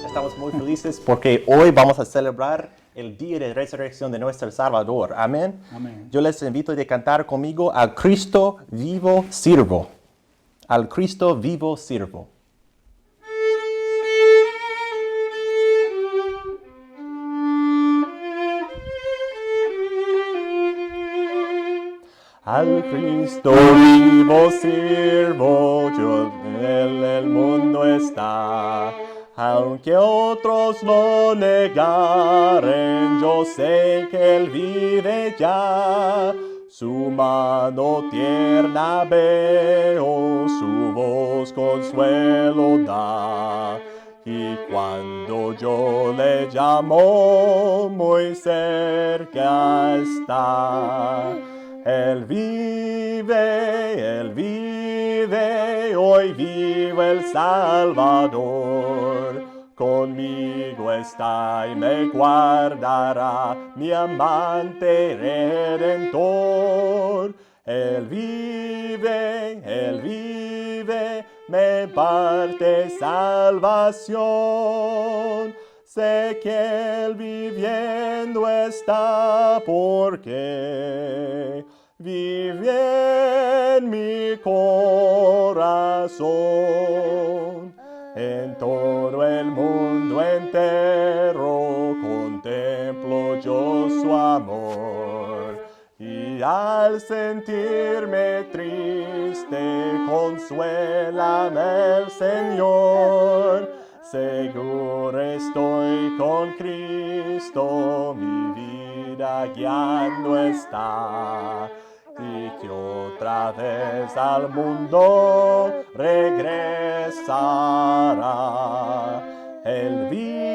Estamos muy felices porque hoy vamos a celebrar el día de resurrección de nuestro Salvador. Amén. Amén. Yo les invito a cantar conmigo al Cristo vivo sirvo. Al Cristo vivo sirvo. Al Cristo vivo sirvo, yo en el mundo está. Aunque otros lo negaren, yo sé que Él vive ya. Su mano tierna veo, su voz consuelo da. Y cuando yo le llamo, muy cerca está. Él vive, hoy vive el Salvador. Conmigo está y me guardará, mi amante Redentor. Él vive, me imparte salvación. Sé que Él viviendo está porque vive en mi corazón. En todo el mundo entero contemplo yo su amor. Y al sentirme triste, consuélame el Señor. Seguro estoy con Cristo, mi vida guiando está. Y que otra vez al mundo regresará. Él vive,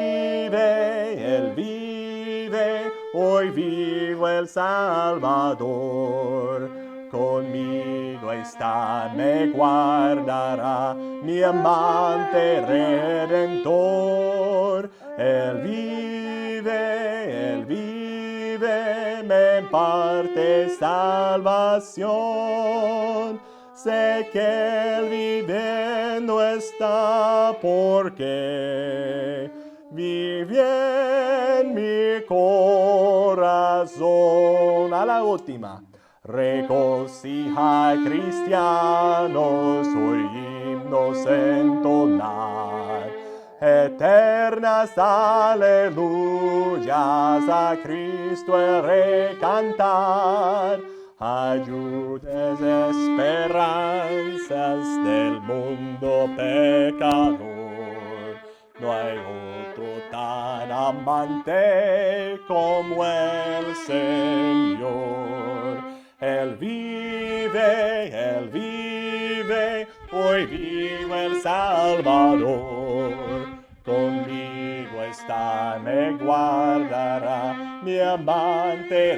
hoy vivo el Salvador. Conmigo está, me guardará, mi amante Redentor. Él vive, me imparte salvación. Sé que Él viviendo está porque vive en mi corazón. A la última. Regocija, cristianos, hoy himnos entonar. Eternas aleluyas a Cristo el recantar. ayudes esperanzas del mundo pecador. No hay otro tan amante como el Señor. Él vive, hoy vive el Salvador. Conmigo está, me guardará, mi amante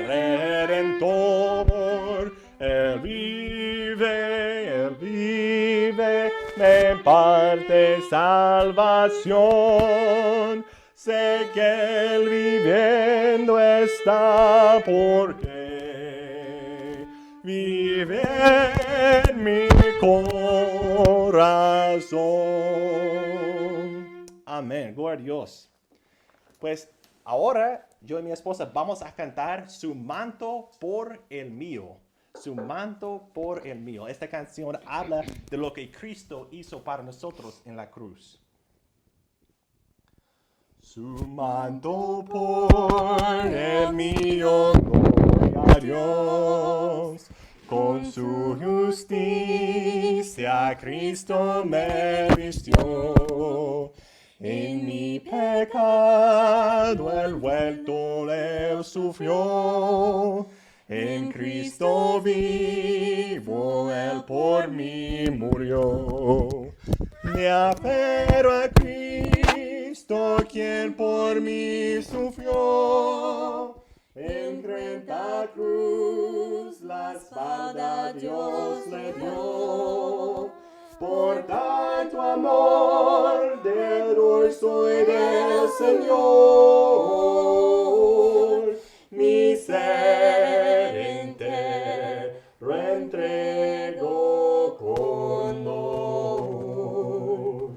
redentor. Él vive, me imparte salvación. Sé que Él viviendo está porque vive en mi corazón. Amén, gloria a Dios. Pues ahora yo y mi esposa vamos a cantar Su manto por el mío. Su manto por el mío. Esta canción habla de lo que Cristo hizo para nosotros en la cruz. Su manto por el mío, gloria a Dios. Con su justicia Cristo me vistió. En mi pecado el vuelto él sufrió. En Cristo vivo, él por mí murió. Me aferro a Cristo, quien por mí sufrió. En cruenta cruz la espalda Dios le dio. Por tanto amor, deudor soy del Señor. Mi ser entero entrego con dolor.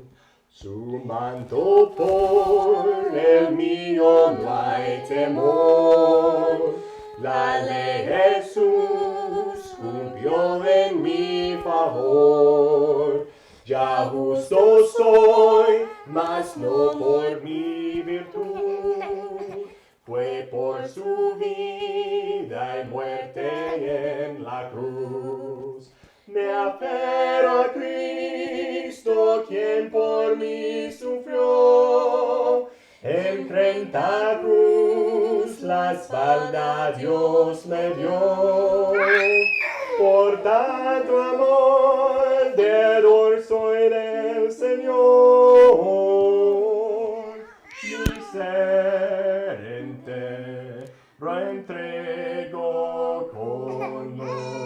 Su manto por el mío no hay temor. La ley Jesús cumplió en mi favor. Ya justo soy, mas no por mi virtud. Fue por su vida y muerte en la cruz. Me aferro a Cristo, quien por mí sufrió. En cruenta cruz la espalda Dios me dio. Por tanto amor, deudor soy del Señor. Mi ser entero entrego con dolor.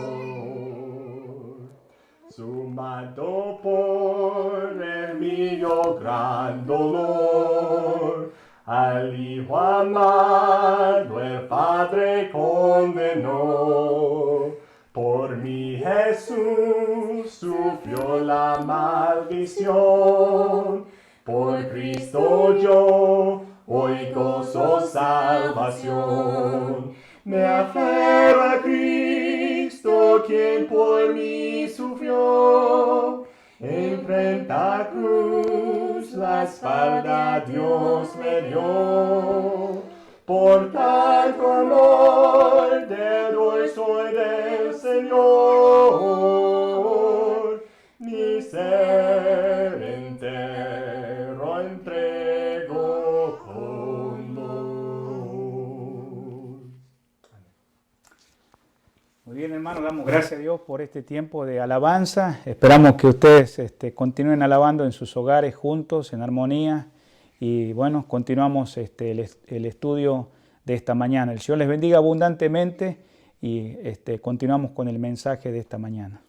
Su manto por el mío gran dolor. Al Hijo amado el Padre condenó. Por mi Jesús sufrió la maldición. Por Cristo yo hoy gozo salvación. Me aferro a Cristo, quien por mí sufrió. En cruenta cruz la espalda Dios me dio. Por tanto amor, deudor soy del Señor. Mi ser entero entrego con dolor. Muy bien, hermano, damos gracias a Dios por este tiempo de alabanza. Esperamos que ustedes continúen alabando en sus hogares juntos, en armonía. Y bueno, continuamos el estudio de esta mañana. El Señor les bendiga abundantemente y continuamos con el mensaje de esta mañana.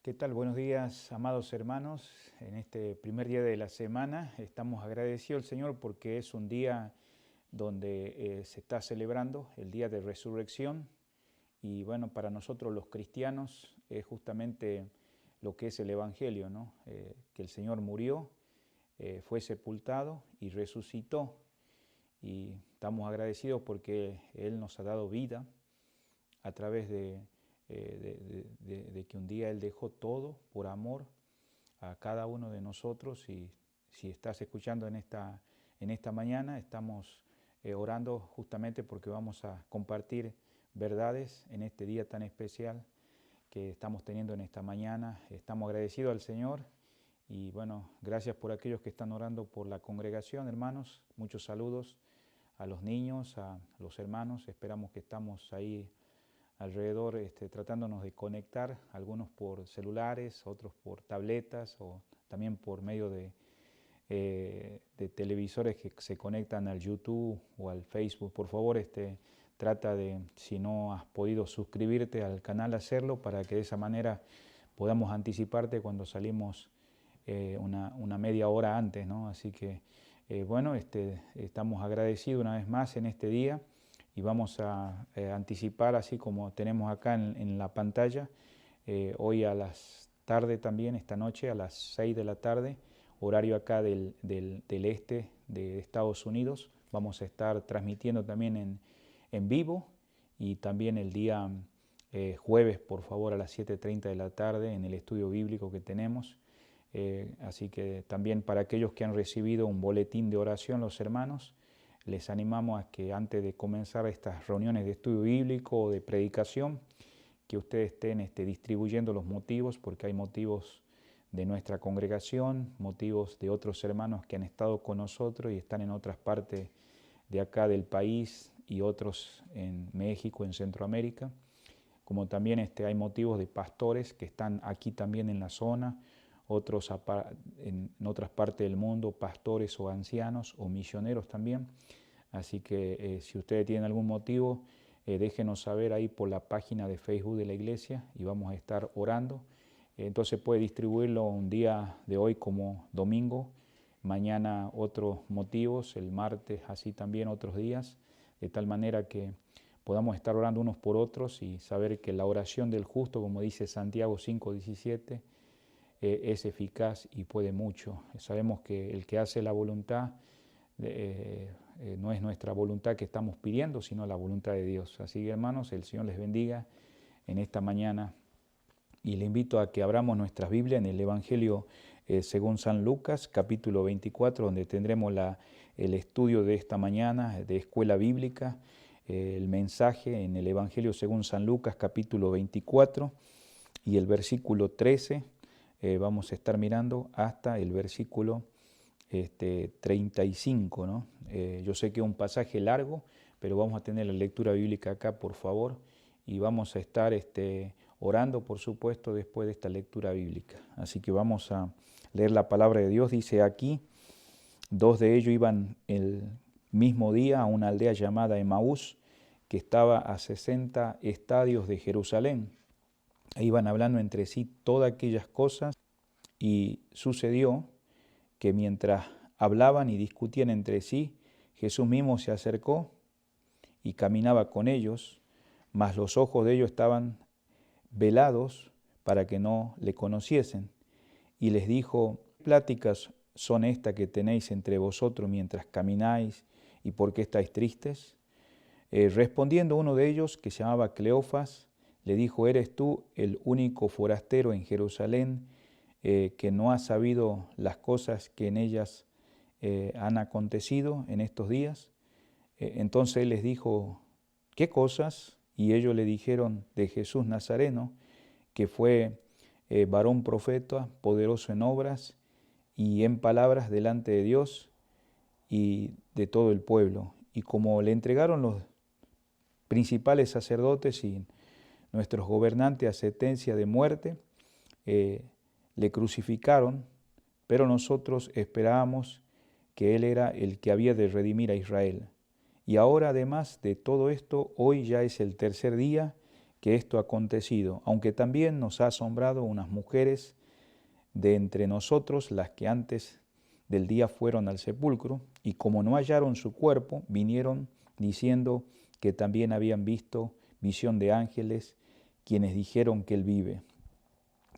¿Qué tal? Buenos días, amados hermanos. En este primer día de la semana estamos agradecidos al Señor porque es un día donde se está celebrando el día de resurrección y bueno, para nosotros los cristianos es justamente lo que es el Evangelio, ¿no? Que el Señor murió, fue sepultado y resucitó y estamos agradecidos porque Él nos ha dado vida a través de que un día Él dejó todo por amor a cada uno de nosotros. Y si estás escuchando en esta mañana, estamos orando justamente porque vamos a compartir verdades en este día tan especial que estamos teniendo en esta mañana. Estamos agradecidos al Señor y bueno, gracias por aquellos que están orando por la congregación, hermanos. Muchos saludos a los niños, a los hermanos. Esperamos que estamos ahí alrededor tratándonos de conectar, algunos por celulares, otros por tabletas o también por medio de televisores que se conectan al YouTube o al Facebook. Por favor, trata de, si no has podido suscribirte al canal, hacerlo para que de esa manera podamos anticiparte cuando salimos una media hora antes, ¿no? Así que, bueno, estamos agradecidos una vez más en este día. Y vamos a anticipar, así como tenemos acá en la pantalla, hoy a las tarde también, esta noche a las 6 de la tarde, horario acá del este de Estados Unidos. Vamos a estar transmitiendo también en vivo y también el día jueves, por favor, a las 7:30 de la tarde en el estudio bíblico que tenemos. Así que también para aquellos que han recibido un boletín de oración, los hermanos, les animamos a que antes de comenzar estas reuniones de estudio bíblico o de predicación, que ustedes estén distribuyendo los motivos, porque hay motivos de nuestra congregación, motivos de otros hermanos que han estado con nosotros y están en otras partes de acá del país y otros en México, en Centroamérica, como también hay motivos de pastores que están aquí también en la zona, otros en otras partes del mundo, pastores o ancianos o misioneros también. Así que si ustedes tienen algún motivo, déjenos saber ahí por la página de Facebook de la iglesia y vamos a estar orando. Entonces puede distribuirlo un día de hoy como domingo, mañana otros motivos, el martes así también otros días, de tal manera que podamos estar orando unos por otros y saber que la oración del justo, como dice Santiago 5:17, es eficaz y puede mucho. Sabemos que el que hace la voluntad no es nuestra voluntad que estamos pidiendo, sino la voluntad de Dios. Así que, hermanos, el Señor les bendiga en esta mañana y le invito a que abramos nuestras Biblias en el Evangelio según San Lucas, capítulo 24, donde tendremos el estudio de esta mañana de Escuela Bíblica, el mensaje en el Evangelio según San Lucas, capítulo 24 y el versículo 13. Vamos a estar mirando hasta el versículo 35, ¿no? Yo sé que es un pasaje largo, pero vamos a tener la lectura bíblica acá, por favor, y vamos a estar orando, por supuesto, después de esta lectura bíblica. Así que vamos a leer la palabra de Dios. Dice aquí, 2 de ellos iban el mismo día a una aldea llamada Emaús, que estaba a 60 estadios de Jerusalén. E iban hablando entre sí todas aquellas cosas, y sucedió que mientras hablaban y discutían entre sí, Jesús mismo se acercó y caminaba con ellos, mas los ojos de ellos estaban velados para que no le conociesen. Y les dijo, ¿qué pláticas son estas que tenéis entre vosotros mientras camináis, y por qué estáis tristes? Respondiendo uno de ellos, que se llamaba Cleofas, le dijo, ¿eres tú el único forastero en Jerusalén que no ha sabido las cosas que en ellas han acontecido en estos días? Entonces él les dijo, ¿qué cosas? Y ellos le dijeron de Jesús Nazareno, que fue varón profeta, poderoso en obras y en palabras delante de Dios y de todo el pueblo. Y como le entregaron los principales sacerdotes y nuestros gobernantes a sentencia de muerte, le crucificaron, pero nosotros esperábamos que Él era el que había de redimir a Israel. Y ahora, además de todo esto, hoy ya es el tercer día que esto ha acontecido, aunque también nos ha asombrado unas mujeres de entre nosotros, las que antes del día fueron al sepulcro, y como no hallaron su cuerpo, vinieron diciendo que también habían visto visión de ángeles, quienes dijeron que él vive.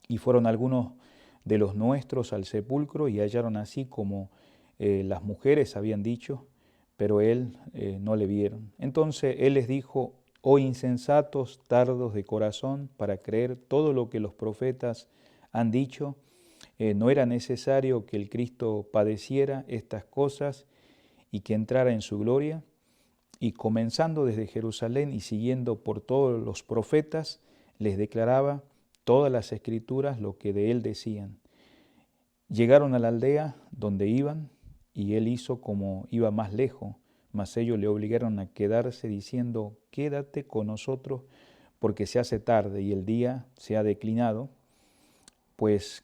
Y fueron algunos de los nuestros al sepulcro y hallaron así como las mujeres habían dicho, pero él no le vieron. Entonces él les dijo: oh insensatos, tardos de corazón, para creer todo lo que los profetas han dicho. ¿No era necesario que el Cristo padeciera estas cosas y que entrara en su gloria? Y comenzando desde Jerusalén y siguiendo por todos los profetas, les declaraba todas las escrituras lo que de él decían. Llegaron a la aldea donde iban, y él hizo como iba más lejos, mas ellos le obligaron a quedarse, diciendo: quédate con nosotros, porque se hace tarde y el día se ha declinado. Pues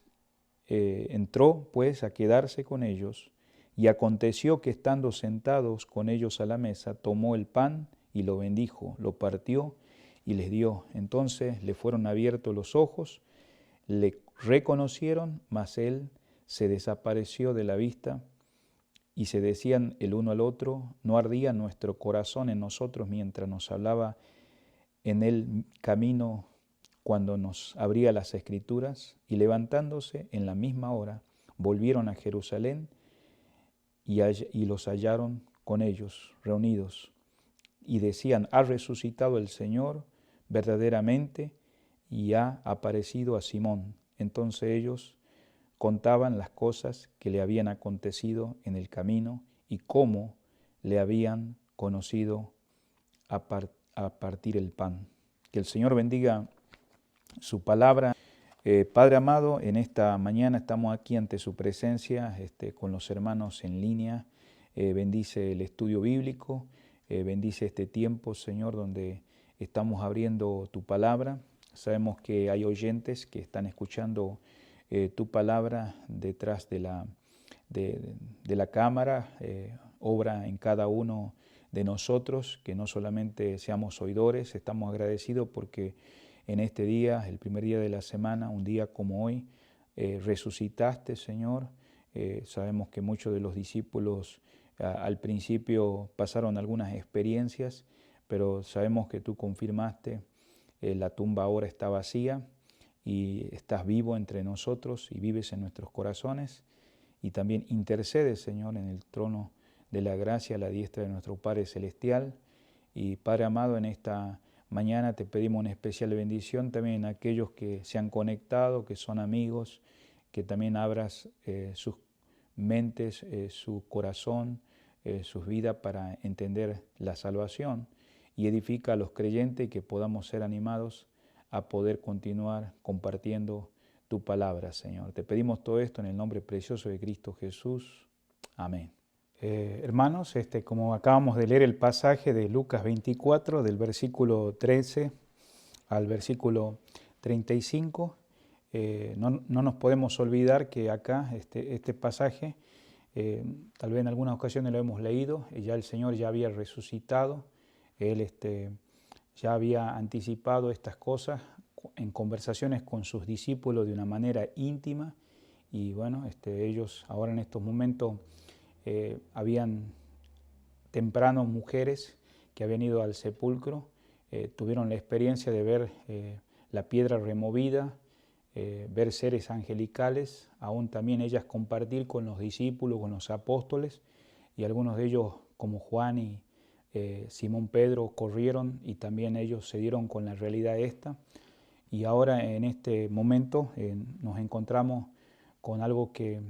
entró pues a quedarse con ellos, y aconteció que estando sentados con ellos a la mesa, tomó el pan y lo bendijo, lo partió y les dio. Entonces le fueron abiertos los ojos, le reconocieron, mas él se desapareció de la vista, y se decían el uno al otro: ¿no ardía nuestro corazón en nosotros mientras nos hablaba en el camino, cuando nos abría las Escrituras? Y levantándose en la misma hora, volvieron a Jerusalén y los hallaron con ellos reunidos. Y decían: ha resucitado el Señor verdaderamente y ha aparecido a Simón. Entonces ellos contaban las cosas que le habían acontecido en el camino y cómo le habían conocido a partir el pan. Que el Señor bendiga su palabra. Padre amado, en esta mañana estamos aquí ante su presencia con los hermanos en línea. Bendice el estudio bíblico, bendice este tiempo, Señor, donde estamos abriendo tu palabra. Sabemos que hay oyentes que están escuchando tu palabra detrás de la cámara. Obra en cada uno de nosotros, que no solamente seamos oidores. Estamos agradecidos porque en este día, el primer día de la semana, un día como hoy, resucitaste, Señor. Sabemos que muchos de los discípulos al principio pasaron algunas experiencias, pero sabemos que tú confirmaste, la tumba ahora está vacía y estás vivo entre nosotros y vives en nuestros corazones, y también intercedes, Señor, en el trono de la gracia a la diestra de nuestro Padre Celestial. Y Padre amado, en esta mañana te pedimos una especial bendición también en aquellos que se han conectado, que son amigos, que también abras sus mentes, su corazón, sus vidas para entender la salvación, y edifica a los creyentes, y que podamos ser animados a poder continuar compartiendo tu palabra, Señor. Te pedimos todo esto en el nombre precioso de Cristo Jesús. Amén. Hermanos, como acabamos de leer el pasaje de Lucas 24, del versículo 13 al versículo 35, no nos podemos olvidar que acá este pasaje, tal vez en algunas ocasiones lo hemos leído, ya el Señor ya había resucitado, Él ya había anticipado estas cosas en conversaciones con sus discípulos de una manera íntima, y bueno, ellos ahora en estos momentos habían temprano mujeres que habían ido al sepulcro, tuvieron la experiencia de ver la piedra removida, ver seres angelicales, aún también ellas compartir con los discípulos, con los apóstoles, y algunos de ellos como Juan y Simón Pedro corrieron y también ellos se dieron con la realidad esta. Y ahora en este momento nos encontramos con algo que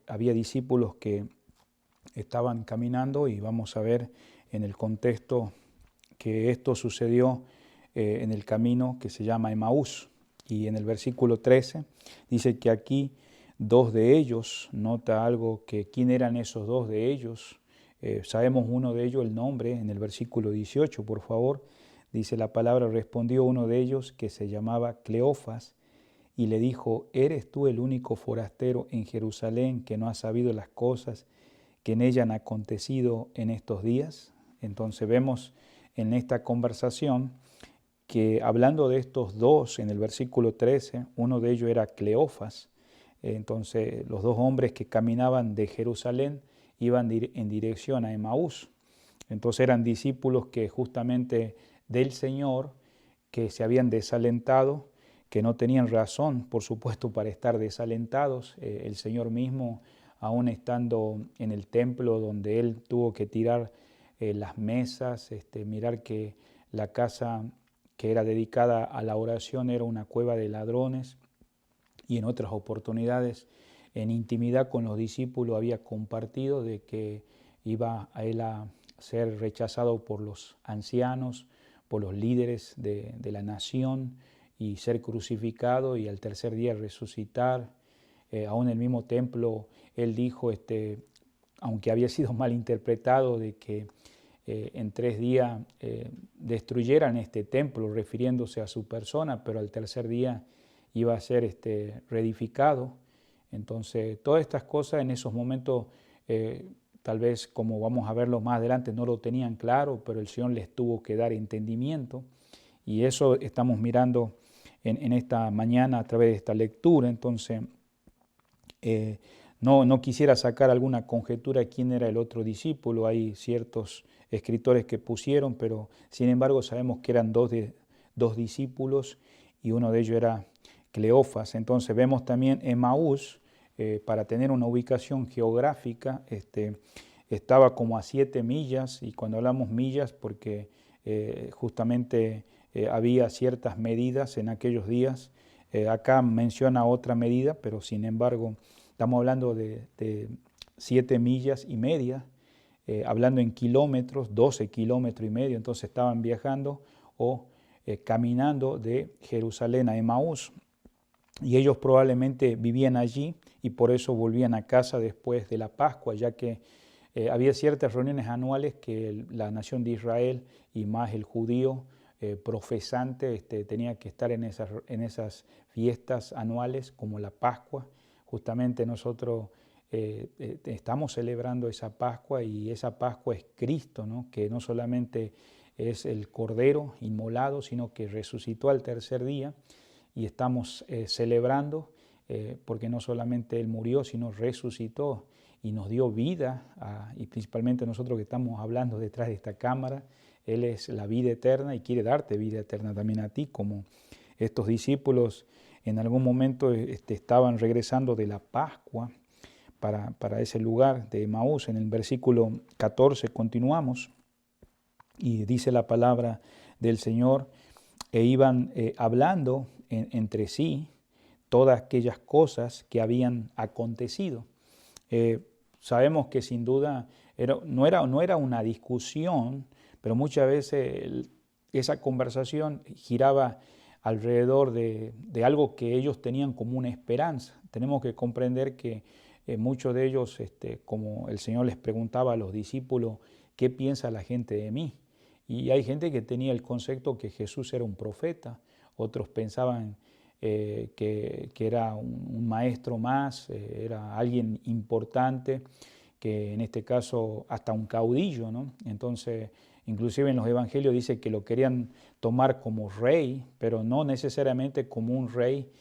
había discípulos que estaban caminando, y vamos a ver en el contexto que esto sucedió en el camino que se llama Emaús. Y en el versículo 13 dice que aquí dos de ellos, nota algo, que quién eran esos dos de ellos. Sabemos uno de ellos el nombre en el versículo 18, por favor. Dice la palabra: respondió uno de ellos, que se llamaba Cleofas, y le dijo: ¿eres tú el único forastero en Jerusalén que no ha sabido las cosas que en ella han acontecido en estos días? Entonces vemos en esta conversación que hablando de estos dos, en el versículo 13, uno de ellos era Cleofas. Entonces los dos hombres que caminaban de Jerusalén iban en dirección a Emaús. Entonces eran discípulos que justamente del Señor, que se habían desalentado, que no tenían razón, por supuesto, para estar desalentados. El Señor mismo, aún estando en el templo donde Él tuvo que tirar las mesas, mirar que la casa que era dedicada a la oración era una cueva de ladrones, y en otras oportunidades en intimidad con los discípulos había compartido de que iba a Él a ser rechazado por los ancianos, por los líderes de la nación, y ser crucificado y al tercer día resucitar. Aún en el mismo templo Él dijo, aunque había sido mal interpretado, de que en 3 días destruyeran este templo, refiriéndose a su persona, pero al tercer día iba a ser reedificado. Entonces, todas estas cosas en esos momentos, tal vez como vamos a verlo más adelante, no lo tenían claro, pero el Señor les tuvo que dar entendimiento. Y eso estamos mirando en esta mañana a través de esta lectura. Entonces, no quisiera sacar alguna conjetura de quién era el otro discípulo. Hay ciertos escritores que pusieron, pero sin embargo sabemos que eran dos discípulos y uno de ellos era Cleofas. Entonces vemos también Emaús, para tener una ubicación geográfica, estaba como a 7 millas, y cuando hablamos millas, porque justamente había ciertas medidas en aquellos días. Acá menciona otra medida, pero sin embargo estamos hablando de 7 millas y media, hablando en kilómetros, 12 kilómetros y medio. Entonces estaban viajando o caminando de Jerusalén a Emaús, y ellos probablemente vivían allí y por eso volvían a casa después de la Pascua, ya que había ciertas reuniones anuales que la nación de Israel y más el judío profesante tenía que estar en esas fiestas anuales como la Pascua. Justamente nosotros estamos celebrando esa Pascua, y esa Pascua es Cristo, ¿no? Que no solamente es el Cordero inmolado, sino que resucitó al tercer día, y estamos celebrando porque no solamente Él murió, sino resucitó y nos dio vida, y principalmente nosotros que estamos hablando detrás de esta cámara, Él es la vida eterna y quiere darte vida eterna también a ti, como estos discípulos en algún momento estaban regresando de la Pascua para ese lugar de Emaús. En el versículo 14 continuamos y dice la palabra del Señor: e iban hablando entre sí todas aquellas cosas que habían acontecido. Sabemos que sin duda no era una discusión, pero muchas veces esa conversación giraba alrededor de algo que ellos tenían como una esperanza. Tenemos que comprender que muchos de ellos, como el Señor les preguntaba a los discípulos, ¿qué piensa la gente de mí? Y hay gente que tenía el concepto que Jesús era un profeta, otros pensaban que era un maestro más, era alguien importante, que en este caso hasta un caudillo, ¿no? Entonces, inclusive en los evangelios dice que lo querían tomar como rey, pero no necesariamente como un rey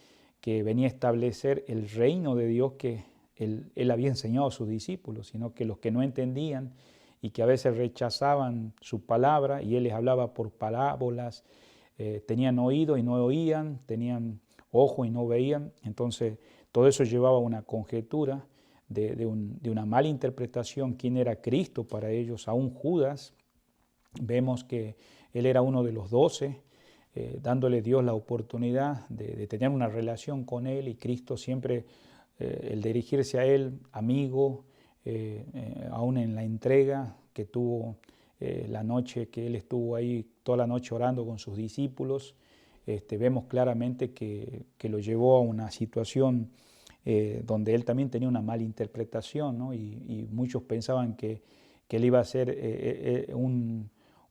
que venía a establecer el reino de Dios que él había enseñado a sus discípulos, sino que los que no entendían y que a veces rechazaban su palabra, y Él les hablaba por parábolas, tenían oído y no oían, tenían ojo y no veían. Entonces todo eso llevaba a una conjetura de una mala interpretación quién era Cristo para ellos. Aún Judas, vemos que él era uno de los 12, dándole Dios la oportunidad de tener una relación con Él, y Cristo siempre, el dirigirse a Él, amigo, aún en la entrega que tuvo, la noche que Él estuvo ahí toda la noche orando con sus discípulos, vemos claramente que lo llevó a una situación donde Él también tenía una mala interpretación, ¿no? Y muchos pensaban que Él iba a ser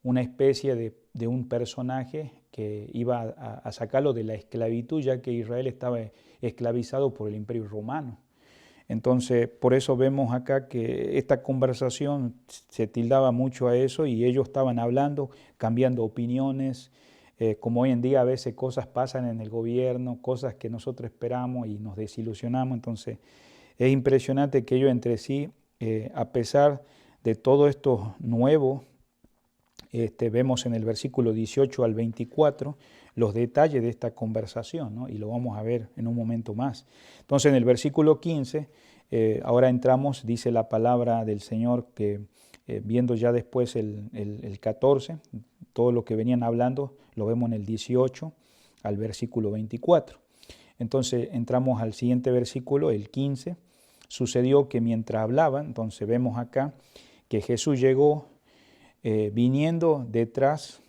una especie de un personaje que iba a sacarlo de la esclavitud, ya que Israel estaba esclavizado por el Imperio Romano. Entonces, por eso vemos acá que esta conversación se tildaba mucho a eso, y ellos estaban hablando, cambiando opiniones, como hoy en día a veces cosas pasan en el gobierno, cosas que nosotros esperamos y nos desilusionamos. Entonces es impresionante que ellos entre sí, a pesar de todo esto nuevo, vemos en el versículo 18 al 24 los detalles de esta conversación, ¿no? Y lo vamos a ver en un momento más. Entonces en el versículo 15, ahora entramos, dice la palabra del Señor, que viendo ya después el 14, todo lo que venían hablando, lo vemos en el 18 al versículo 24. Entonces entramos al siguiente versículo, el 15. Sucedió que mientras hablaban, entonces vemos acá que Jesús llegó viniendo detrás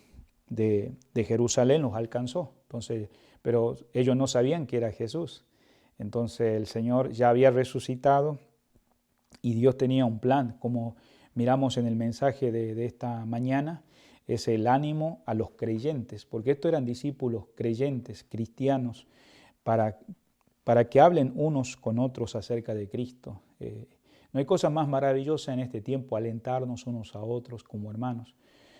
de Jerusalén, los alcanzó. Entonces, pero ellos no sabían que era Jesús. Entonces el Señor ya había resucitado y Dios tenía un plan, como miramos en el mensaje de esta mañana, es el ánimo a los creyentes, porque estos eran discípulos creyentes, cristianos, para que hablen unos con otros acerca de Cristo. No hay cosa más maravillosa en este tiempo, alentarnos unos a otros como hermanos.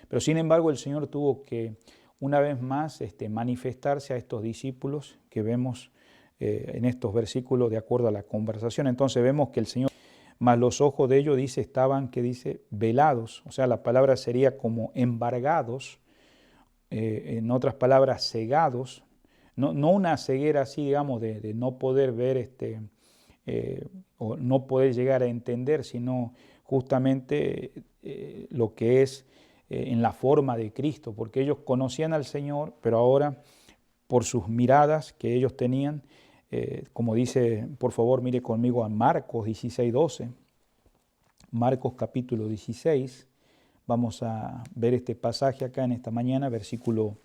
Pero sin embargo el Señor tuvo que una vez más manifestarse a estos discípulos que vemos en estos versículos de acuerdo a la conversación. Entonces vemos que el Señor, más los ojos de ellos, estaban velados, o sea, la palabra sería como embargados, en otras palabras, cegados, no una ceguera así, digamos, de no poder ver o no poder llegar a entender, sino justamente lo que es en la forma de Cristo, porque ellos conocían al Señor, pero ahora por sus miradas que ellos tenían, como dice, por favor mire conmigo a Marcos 16:12, Marcos capítulo 16, vamos a ver este pasaje acá en esta mañana, versículo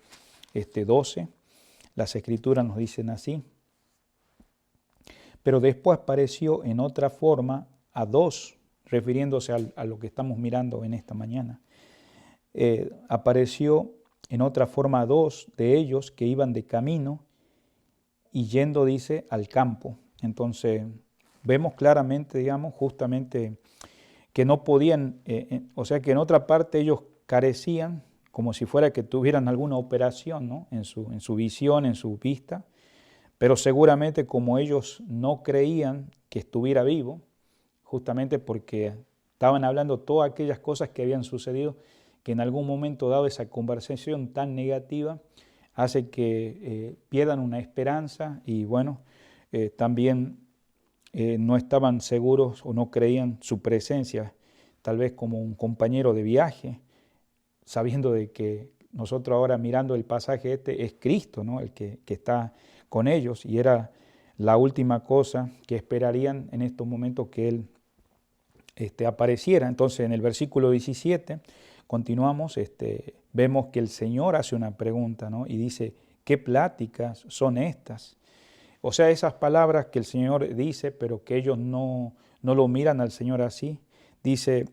12, las Escrituras nos dicen así: pero después apareció en otra forma a dos, refiriéndose a lo que estamos mirando en esta mañana. Apareció en otra forma a dos de ellos que iban de camino y yendo, dice, al campo. Entonces, vemos claramente, digamos, justamente que no podían, o sea que en otra parte ellos carecían, como si fuera que tuvieran alguna operación, ¿no? en su visión, en su vista. Pero seguramente como ellos no creían que estuviera vivo, justamente porque estaban hablando todas aquellas cosas que habían sucedido, que en algún momento dado esa conversación tan negativa hace que pierdan una esperanza y bueno, también no estaban seguros o no creían su presencia, tal vez como un compañero de viaje, sabiendo de que nosotros ahora mirando el pasaje es Cristo, ¿no? El que está con ellos, y era la última cosa que esperarían en estos momentos que Él apareciera. Entonces en el versículo 17 continuamos, vemos que el Señor hace una pregunta, ¿no? Y dice, ¿qué pláticas son estas? O sea, esas palabras que el Señor dice, pero que ellos no lo miran al Señor así. Dice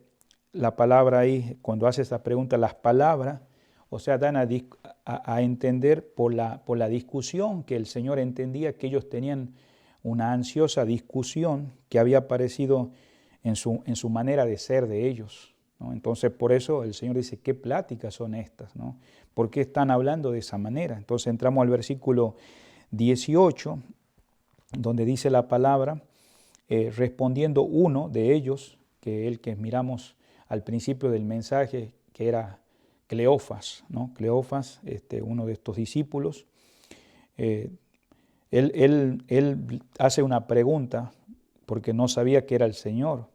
la palabra ahí, cuando hace esa pregunta, las palabras, o sea, dan a entender por la discusión que el Señor entendía que ellos tenían una ansiosa discusión que había aparecido en su manera de ser de ellos, ¿no? Entonces, por eso el Señor dice, ¿qué pláticas son estas, ¿no? ¿Por qué están hablando de esa manera? Entonces entramos al versículo 18, donde dice la palabra, respondiendo uno de ellos, que el que miramos al principio del mensaje, que era Cleofas, ¿no? Cleofas, uno de estos discípulos, él hace una pregunta porque no sabía que era el Señor.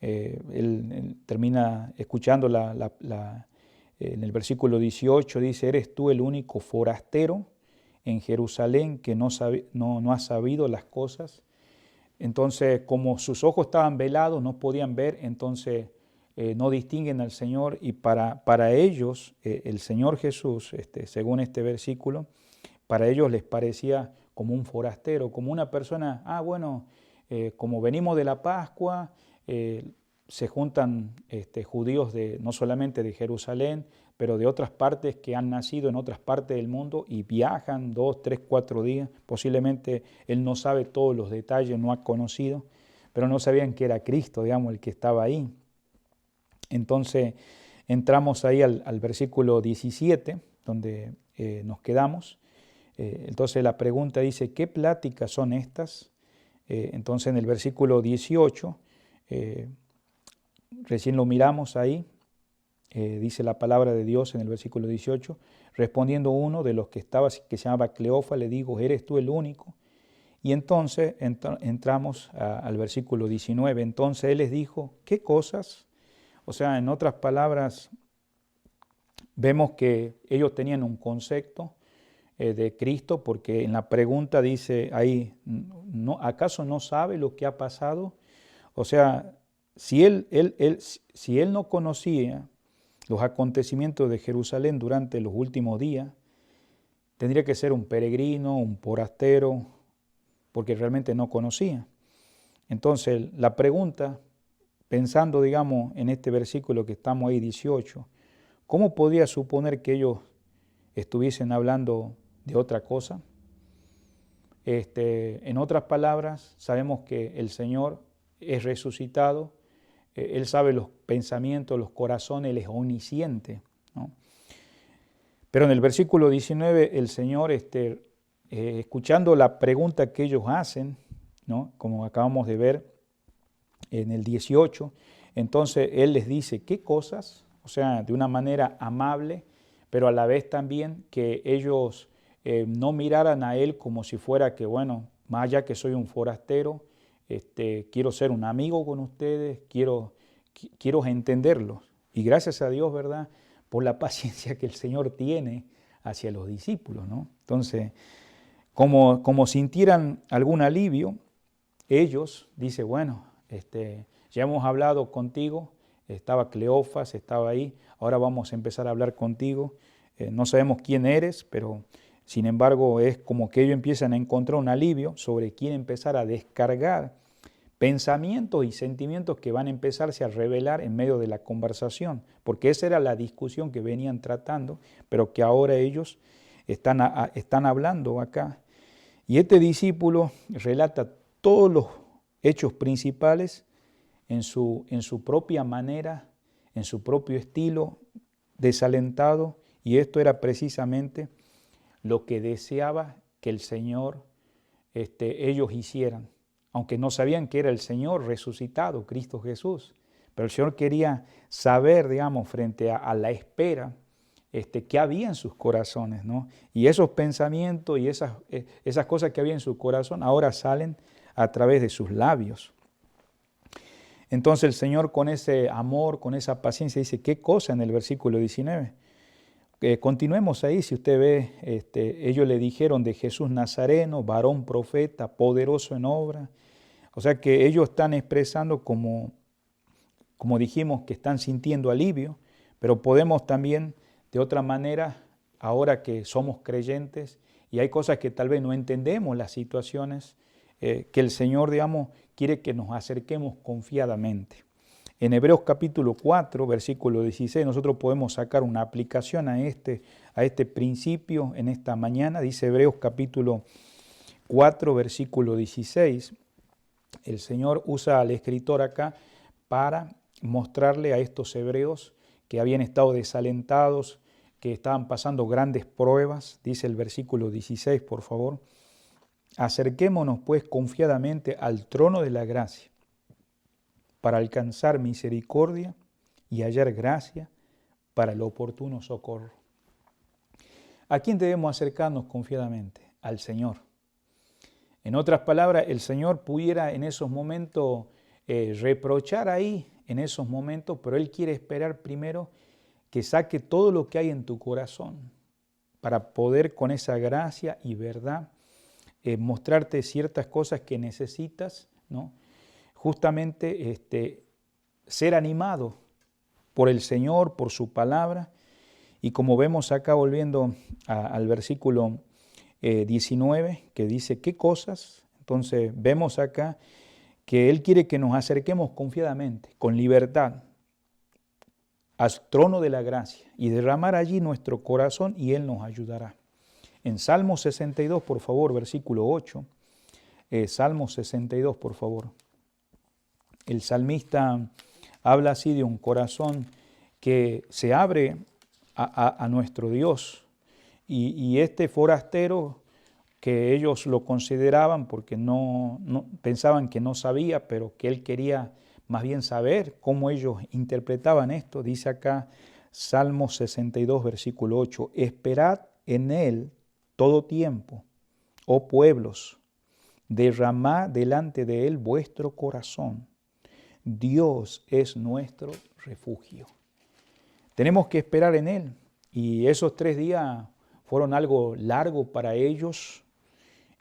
Él termina escuchando en el versículo 18, dice, ¿eres tú el único forastero en Jerusalén que no ha sabido las cosas? Entonces, como sus ojos estaban velados, no podían ver, entonces no distinguen al Señor, y para ellos, el Señor Jesús, según este versículo, para ellos les parecía como un forastero, como una persona, como venimos de la Pascua, se juntan judíos no solamente de Jerusalén, pero de otras partes que han nacido en otras partes del mundo y viajan 2, 3, 4 días. Posiblemente él no sabe todos los detalles, no ha conocido, pero no sabían que era Cristo, digamos, el que estaba ahí. Entonces entramos ahí al versículo 17, donde nos quedamos. Entonces la pregunta dice, ¿qué pláticas son estas? Entonces en el versículo 18, recién lo miramos ahí, dice la palabra de Dios en el versículo 18, respondiendo uno de los que estaba, que se llamaba Cleofa, le digo, ¿eres tú el único? Y entonces entramos al versículo 19, entonces él les dijo, ¿qué cosas? O sea, en otras palabras, vemos que ellos tenían un concepto de Cristo, porque en la pregunta dice ahí, ¿acaso no sabe lo que ha pasado? O sea, si él no conocía los acontecimientos de Jerusalén durante los últimos días, tendría que ser un peregrino, un forastero, porque realmente no conocía. Entonces, la pregunta, pensando, digamos, en este versículo que estamos ahí, 18, ¿cómo podría suponer que ellos estuviesen hablando de otra cosa? En otras palabras, sabemos que el Señor es resucitado, Él sabe los pensamientos, los corazones, Él es omnisciente, ¿no? Pero en el versículo 19, el Señor, escuchando la pregunta que ellos hacen, ¿no? Como acabamos de ver en el 18, entonces Él les dice, ¿qué cosas? O sea, de una manera amable, pero a la vez también que ellos no miraran a Él como si fuera que, bueno, más allá que soy un forastero, quiero ser un amigo con ustedes, quiero entenderlos. Y gracias a Dios, ¿verdad?, por la paciencia que el Señor tiene hacia los discípulos, ¿no? Entonces, como sintieran algún alivio, ellos, dice, bueno, ya hemos hablado contigo, estaba Cleofas, estaba ahí, ahora vamos a empezar a hablar contigo. No sabemos quién eres, pero sin embargo es como que ellos empiezan a encontrar un alivio sobre quién empezar a descargar pensamientos y sentimientos que van a empezarse a revelar en medio de la conversación, porque esa era la discusión que venían tratando, pero que ahora ellos están hablando acá. Y este discípulo relata todos los hechos principales en su propia manera, en su propio estilo, desalentado, y esto era precisamente lo que deseaba que el Señor, ellos hicieran, aunque no sabían que era el Señor resucitado, Cristo Jesús, pero el Señor quería saber, digamos, frente a la espera, qué había en sus corazones, ¿no? Y esos pensamientos y esas cosas que había en su corazón ahora salen a través de sus labios. Entonces el Señor, con ese amor, con esa paciencia, dice, ¿qué cosa en el versículo 19? Continuemos ahí, si usted ve, ellos le dijeron de Jesús Nazareno, varón profeta, poderoso en obra. O sea que ellos están expresando como dijimos, que están sintiendo alivio, pero podemos también de otra manera, ahora que somos creyentes y hay cosas que tal vez no entendemos, las situaciones, que el Señor, digamos, quiere que nos acerquemos confiadamente. En Hebreos capítulo 4, versículo 16, nosotros podemos sacar una aplicación a este principio en esta mañana. Dice Hebreos capítulo 4, versículo 16. El Señor usa al escritor acá para mostrarle a estos hebreos que habían estado desalentados, que estaban pasando grandes pruebas. Dice el versículo 16, por favor. Acerquémonos pues confiadamente al trono de la gracia, para alcanzar misericordia y hallar gracia para el oportuno socorro. ¿A quién debemos acercarnos confiadamente? Al Señor. En otras palabras, el Señor pudiera en esos momentos reprochar ahí, en esos momentos, pero Él quiere esperar primero que saque todo lo que hay en tu corazón para poder con esa gracia y verdad mostrarte ciertas cosas que necesitas, ¿no? Justamente ser animado por el Señor, por su palabra. Y como vemos acá, volviendo al versículo 19, que dice, ¿qué cosas? Entonces vemos acá que Él quiere que nos acerquemos confiadamente, con libertad, al trono de la gracia y derramar allí nuestro corazón y Él nos ayudará. En Salmo 62, por favor, versículo 8. Salmo 62, por favor. El salmista habla así de un corazón que se abre a nuestro Dios, y este forastero, que ellos lo consideraban porque no pensaban que no sabía, pero que él quería más bien saber cómo ellos interpretaban esto. Dice acá Salmo 62, versículo 8, esperad en él todo tiempo, oh pueblos, derramad delante de él vuestro corazón. Dios es nuestro refugio. Tenemos que esperar en él, y esos 3 días fueron algo largo para ellos.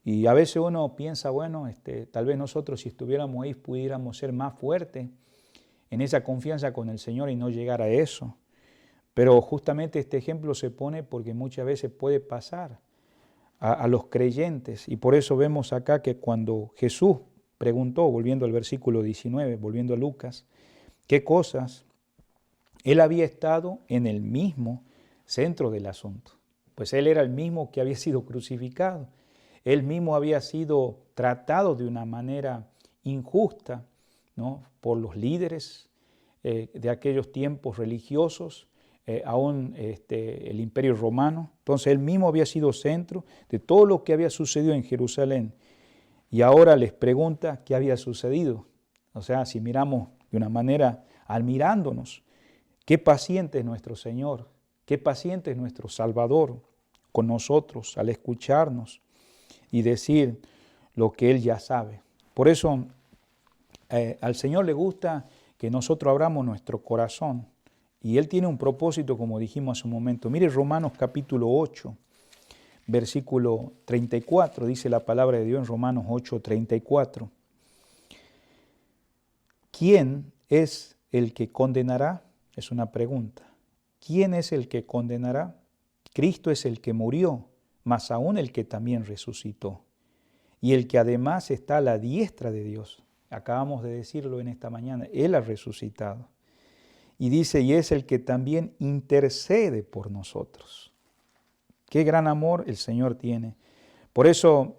Y a veces uno piensa, bueno, tal vez nosotros si estuviéramos ahí pudiéramos ser más fuertes en esa confianza con el Señor y no llegar a eso. Pero justamente este ejemplo se pone porque muchas veces puede pasar a los creyentes. Y por eso vemos acá que cuando Jesús preguntó, volviendo al versículo 19, volviendo a Lucas, qué cosas, él había estado en el mismo centro del asunto. Pues él era el mismo que había sido crucificado. Él mismo había sido tratado de una manera injusta, ¿no?, por los líderes de aquellos tiempos religiosos, aún el Imperio Romano. Entonces él mismo había sido centro de todo lo que había sucedido en Jerusalén. Y ahora les pregunta qué había sucedido. O sea, si miramos de una manera admirándonos, qué paciente es nuestro Señor, qué paciente es nuestro Salvador con nosotros al escucharnos y decir lo que Él ya sabe. Por eso al Señor le gusta que nosotros abramos nuestro corazón, y Él tiene un propósito, como dijimos hace un momento. Mire Romanos capítulo 8, versículo 34, dice la palabra de Dios en Romanos 8, 34. ¿Quién es el que condenará? Es una pregunta. ¿Quién es el que condenará? Cristo es el que murió, mas aún el que también resucitó, y el que además está a la diestra de Dios. Acabamos de decirlo en esta mañana, Él ha resucitado. Y dice, y es el que también intercede por nosotros. Qué gran amor el Señor tiene. Por eso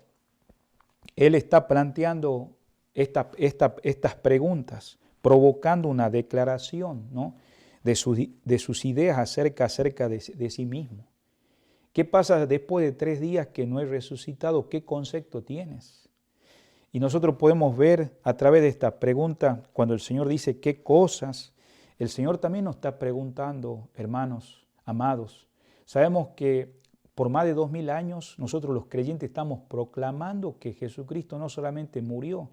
Él está planteando estas preguntas, provocando una declaración, ¿no?, de sus ideas acerca de sí mismo. ¿Qué pasa después de 3 días que no he resucitado? ¿Qué concepto tienes? Y nosotros podemos ver a través de esta pregunta, cuando el Señor dice qué cosas, el Señor también nos está preguntando, hermanos, amados. Sabemos que por más de 2000 años nosotros los creyentes estamos proclamando que Jesucristo no solamente murió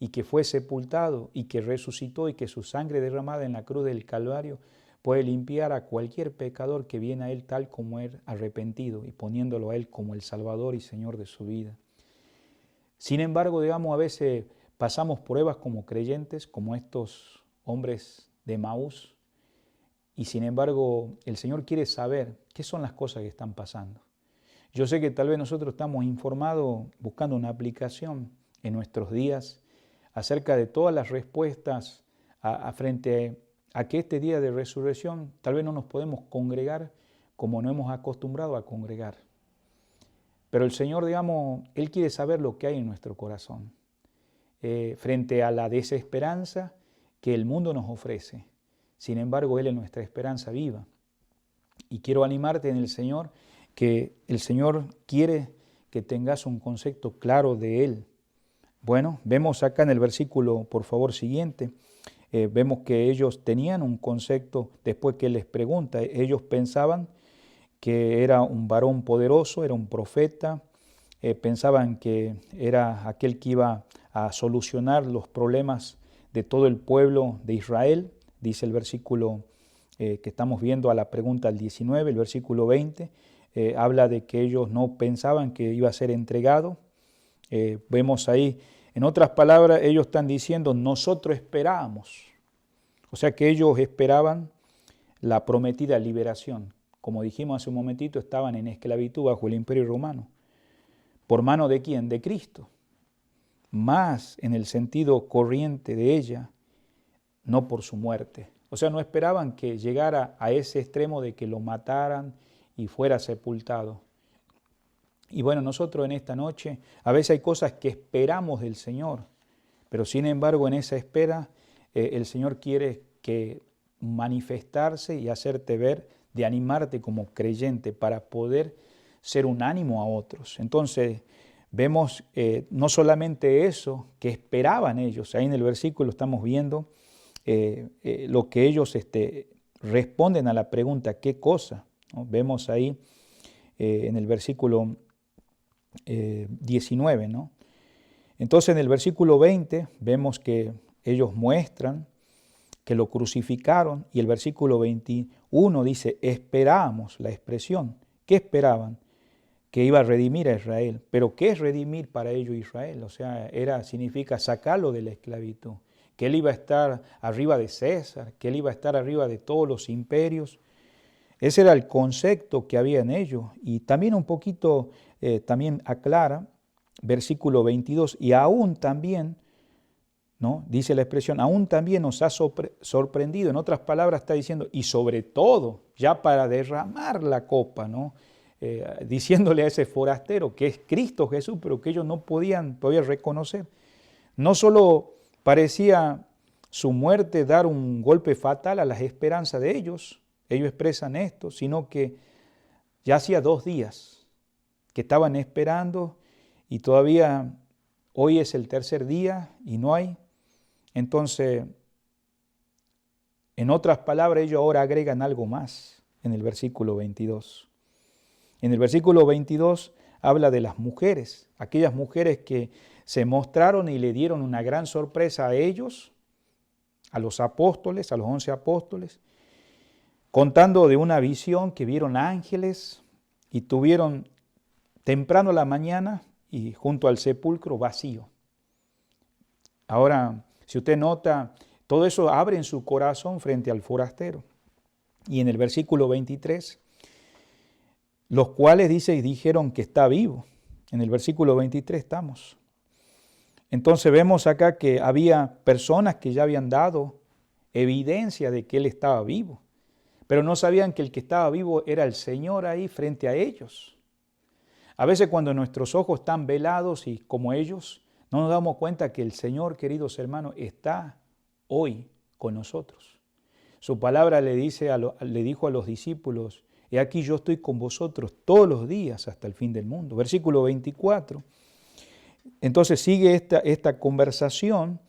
y que fue sepultado y que resucitó y que su sangre derramada en la cruz del Calvario puede limpiar a cualquier pecador que viene a Él tal como Él arrepentido y poniéndolo a Él como el Salvador y Señor de su vida. Sin embargo, digamos, a veces pasamos pruebas como creyentes, como estos hombres de Emaús, y sin embargo el Señor quiere saber qué son las cosas que están pasando. Yo sé que tal vez nosotros estamos informados buscando una aplicación en nuestros días acerca de todas las respuestas frente a que este día de resurrección tal vez no nos podemos congregar como no hemos acostumbrado a congregar. Pero el Señor, digamos, Él quiere saber lo que hay en nuestro corazón frente a la desesperanza que el mundo nos ofrece. Sin embargo, Él es nuestra esperanza viva. Y quiero animarte en el Señor, que el Señor quiere que tengas un concepto claro de Él. Bueno, vemos acá en el versículo, por favor, siguiente, vemos que ellos tenían un concepto, después que Él les pregunta, ellos pensaban que era un varón poderoso, era un profeta, pensaban que era aquel que iba a solucionar los problemas de todo el pueblo de Israel. Dice el versículo que estamos viendo a la pregunta al 19, el versículo 20, habla de que ellos no pensaban que iba a ser entregado. Vemos ahí, en otras palabras, ellos están diciendo, nosotros esperábamos. O sea que ellos esperaban la prometida liberación. Como dijimos hace un momentito, estaban en esclavitud bajo el Imperio Romano. ¿Por mano de quién? De Cristo. Más en el sentido corriente de ella, no por su muerte. O sea, no esperaban que llegara a ese extremo de que lo mataran y fuera sepultado. Y bueno, nosotros en esta noche, a veces hay cosas que esperamos del Señor, pero sin embargo en esa espera el Señor quiere que manifestarse y hacerte ver, de animarte como creyente para poder ser un ánimo a otros. Entonces, vemos no solamente eso que esperaban ellos, ahí en el versículo estamos viendo lo que ellos responden a la pregunta, ¿qué cosa? ¿No? Vemos ahí en el versículo 19, ¿no? Entonces en el versículo 20 vemos que ellos muestran que lo crucificaron y el versículo 21 dice, esperábamos, la expresión, ¿qué esperaban? Que iba a redimir a Israel. Pero ¿qué es redimir para ellos Israel? O sea, significa sacarlo de la esclavitud, que él iba a estar arriba de César, que él iba a estar arriba de todos los imperios. Ese era el concepto que había en ellos. Y también un poquito, también aclara, versículo 22, y aún también, ¿no? Dice la expresión, aún también nos ha sorprendido. En otras palabras está diciendo, y sobre todo, ya para derramar la copa, ¿no? Diciéndole a ese forastero que es Cristo Jesús, pero que ellos no podían todavía reconocer. No solo parecía su muerte dar un golpe fatal a las esperanzas de ellos expresan esto, sino que ya hacía 2 días que estaban esperando y todavía hoy es el 3er día y no hay. Entonces, en otras palabras, ellos ahora agregan algo más en el versículo 22. En el versículo 22 habla de las mujeres, aquellas mujeres que se mostraron y le dieron una gran sorpresa a ellos, a los apóstoles, a los 11 apóstoles, contando de una visión que vieron ángeles y tuvieron temprano a la mañana y junto al sepulcro vacío. Ahora, si usted nota, todo eso abre en su corazón frente al forastero. Y en el versículo 23, los cuales dice y dijeron que está vivo. En el versículo 23 estamos. Entonces vemos acá que había personas que ya habían dado evidencia de que él estaba vivo, pero no sabían que el que estaba vivo era el Señor ahí frente a ellos. A veces cuando nuestros ojos están velados y como ellos, no nos damos cuenta que el Señor, queridos hermanos, está hoy con nosotros. Su palabra le dijo a los discípulos, he aquí yo estoy con vosotros todos los días hasta el fin del mundo. Versículo 24. Entonces sigue esta conversación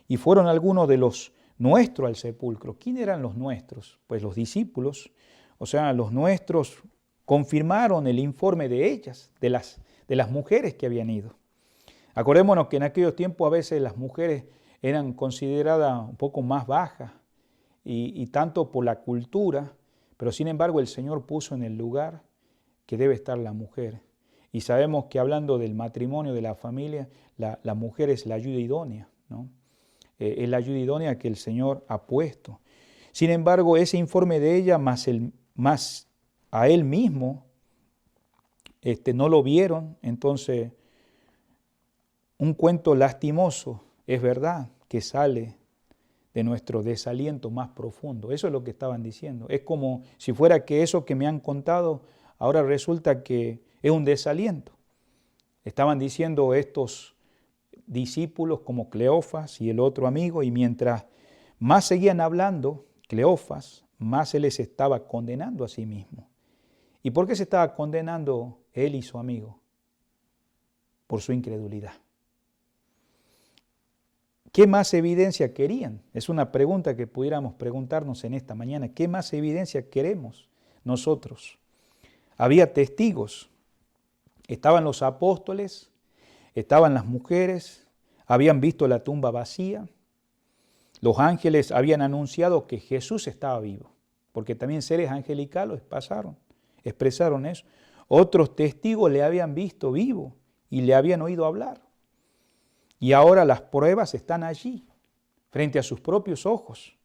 y fueron algunos de los nuestros al sepulcro. ¿Quién eran los nuestros? Pues los discípulos, o sea, los nuestros confirmaron el informe de ellas, de las mujeres que habían ido. Acordémonos que en aquellos tiempos a veces las mujeres eran consideradas un poco más bajas y tanto por la cultura, pero sin embargo el Señor puso en el lugar que debe estar la mujer. Y sabemos que hablando del matrimonio, de la familia, la mujer es la ayuda idónea, ¿no? Es la ayuda idónea que el Señor ha puesto. Sin embargo, ese informe de ella, más a él mismo, no lo vieron. Entonces, un cuento lastimoso, es verdad, que sale de nuestro desaliento más profundo. Eso es lo que estaban diciendo. Es como si fuera que eso que me han contado ahora resulta que es un desaliento. Estaban diciendo estos discípulos como Cleofas y el otro amigo, y mientras más seguían hablando, Cleofas, más él les estaba condenando a sí mismo. ¿Y por qué se estaba condenando él y su amigo? Por su incredulidad. ¿Qué más evidencia querían? Es una pregunta que pudiéramos preguntarnos en esta mañana. ¿Qué más evidencia queremos nosotros? Había testigos. Estaban los apóstoles, estaban las mujeres, habían visto la tumba vacía. Los ángeles habían anunciado que Jesús estaba vivo, porque también seres angelicales expresaron eso. Otros testigos le habían visto vivo y le habían oído hablar. Y ahora las pruebas están allí, frente a sus propios ojos.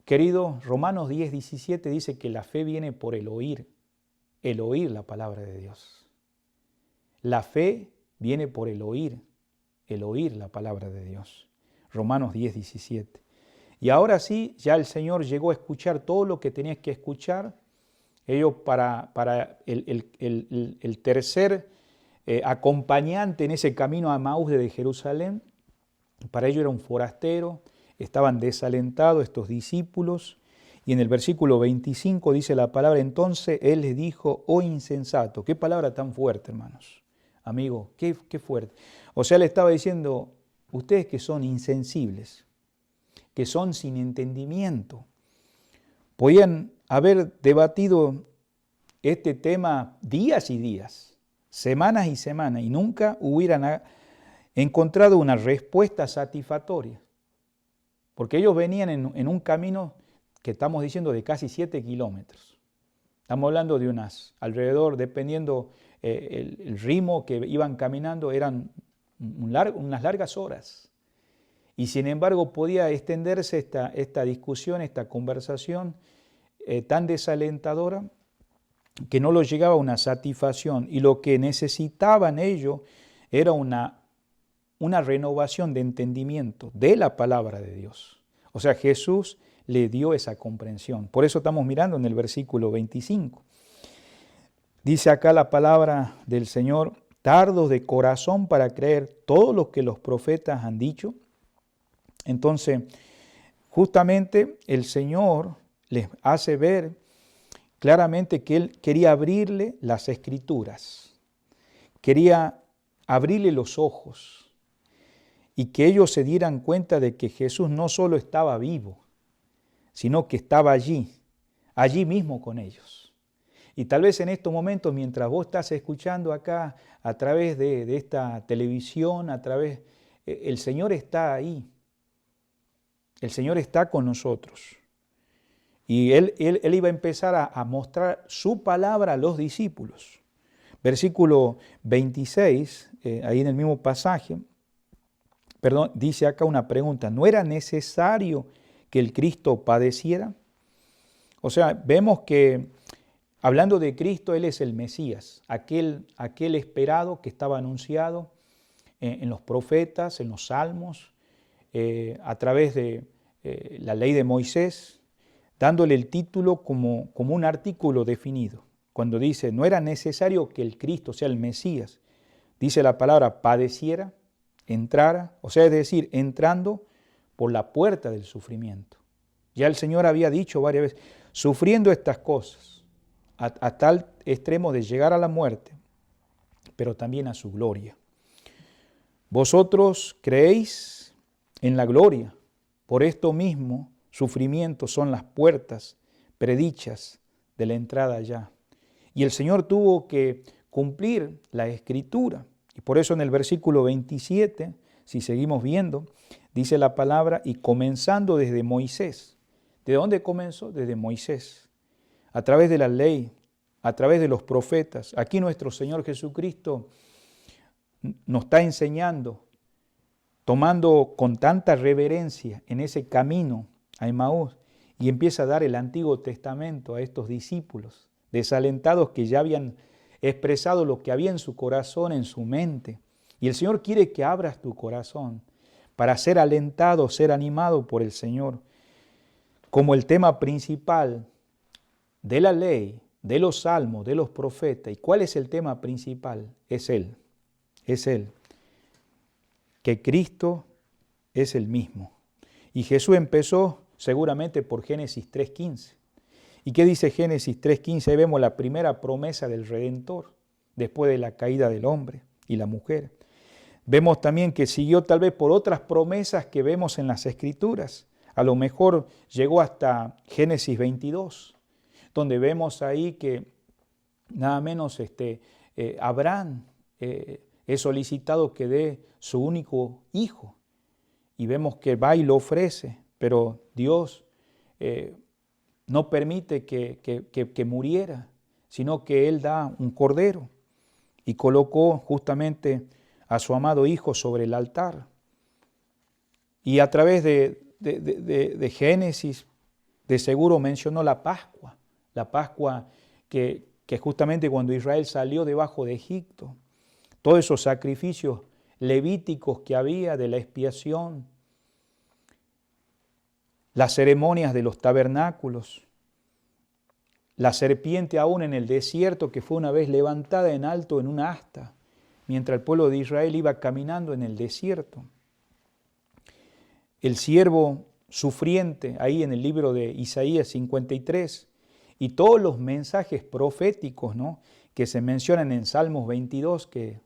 Querido, Romanos 10:17 dice que la fe viene por el oír la palabra de Dios. La fe viene por el oír la palabra de Dios. Romanos 10:17. Y ahora sí, ya el Señor llegó a escuchar todo lo que tenías que escuchar. Ellos para el tercer acompañante en ese camino a Emaús de Jerusalén, para ellos era un forastero, estaban desalentados estos discípulos, Y en el versículo 25 dice la palabra, entonces Él les dijo, oh insensato. Qué palabra tan fuerte, hermanos. Amigos, qué fuerte. O sea, le estaba diciendo, ustedes que son insensibles, que son sin entendimiento, podían haber debatido este tema días y días, semanas y semanas, y nunca hubieran encontrado una respuesta satisfactoria. Porque ellos venían en un camino que estamos diciendo de casi 7 kilómetros. Estamos hablando de alrededor, dependiendo el ritmo que iban caminando, eran unas largas horas. Y sin embargo podía extenderse esta discusión, esta conversación tan desalentadora que no los llegaba a una satisfacción. Y lo que necesitaban ellos era una renovación de entendimiento de la palabra de Dios. O sea, Jesús le dio esa comprensión. Por eso estamos mirando en el versículo 25. Dice acá la palabra del Señor, tardos de corazón para creer todo lo que los profetas han dicho. Entonces, justamente el Señor les hace ver claramente que Él quería abrirle las Escrituras, quería abrirle los ojos y que ellos se dieran cuenta de que Jesús no solo estaba vivo, sino que estaba allí mismo con ellos. Y tal vez en estos momentos, mientras vos estás escuchando acá, a través de esta televisión, el Señor está ahí. El Señor está con nosotros. Y Él iba a empezar a mostrar su palabra a los discípulos. Versículo 26, ahí en el mismo pasaje, dice acá una pregunta, ¿no era necesario que el Cristo padeciera? O sea, vemos que hablando de Cristo, Él es el Mesías, aquel esperado que estaba anunciado en los profetas, en los salmos, a través de la ley de Moisés, dándole el título como un artículo definido. Cuando dice, no era necesario que el Cristo, o sea, el Mesías, dice la palabra, padeciera, entrara, o sea, es decir, entrando por la puerta del sufrimiento. Ya el Señor había dicho varias veces, sufriendo estas cosas, a tal extremo de llegar a la muerte, pero también a su gloria. Vosotros creéis en la gloria, por esto mismo sufrimiento son las puertas predichas de la entrada allá. Y el Señor tuvo que cumplir la Escritura. Y por eso en el versículo 27, si seguimos viendo, dice la palabra, y comenzando desde Moisés. ¿De dónde comenzó? Desde Moisés. A través de la ley, a través de los profetas. Aquí nuestro Señor Jesucristo nos está enseñando, tomando con tanta reverencia en ese camino a Emaús, y empieza a dar el Antiguo Testamento a estos discípulos, desalentados que ya habían expresado lo que había en su corazón, en su mente. Y el Señor quiere que abras tu corazón para ser alentado, ser animado por el Señor. Como el tema principal de la ley, de los salmos, de los profetas. ¿Y cuál es el tema principal? Es Él. Es Él. Que Cristo es el mismo. Y Jesús empezó seguramente por Génesis 3:15. ¿Y qué dice Génesis 3:15? Ahí vemos la primera promesa del Redentor, después de la caída del hombre y la mujer. Vemos también que siguió tal vez por otras promesas que vemos en las Escrituras. A lo mejor llegó hasta Génesis 22, donde vemos ahí que nada menos Abraham es solicitado que dé su único hijo. Y vemos que va y lo ofrece, pero Dios no permite que muriera, sino que Él da un cordero y colocó justamente a su amado Hijo sobre el altar. Y a través de Génesis, de seguro mencionó la Pascua que justamente cuando Israel salió debajo de Egipto, todos esos sacrificios levíticos que había de la expiación, las ceremonias de los tabernáculos, la serpiente aún en el desierto que fue una vez levantada en alto en una asta, mientras el pueblo de Israel iba caminando en el desierto. El siervo sufriente ahí en el libro de Isaías 53 y todos los mensajes proféticos, ¿no?, que se mencionan en Salmos 22, que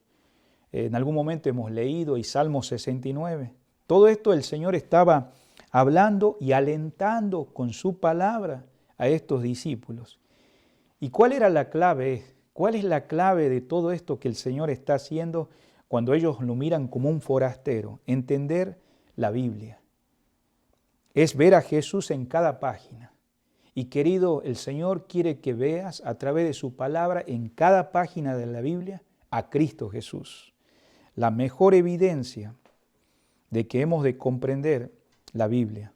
en algún momento hemos leído, y Salmos 69. Todo esto el Señor estaba hablando y alentando con su palabra a estos discípulos. ¿Y cuál era la clave? ¿Cuál es la clave de todo esto que el Señor está haciendo cuando ellos lo miran como un forastero? Entender la Biblia. Es ver a Jesús en cada página. Y querido, el Señor quiere que veas a través de su palabra en cada página de la Biblia a Cristo Jesús. La mejor evidencia de que hemos de comprender la Biblia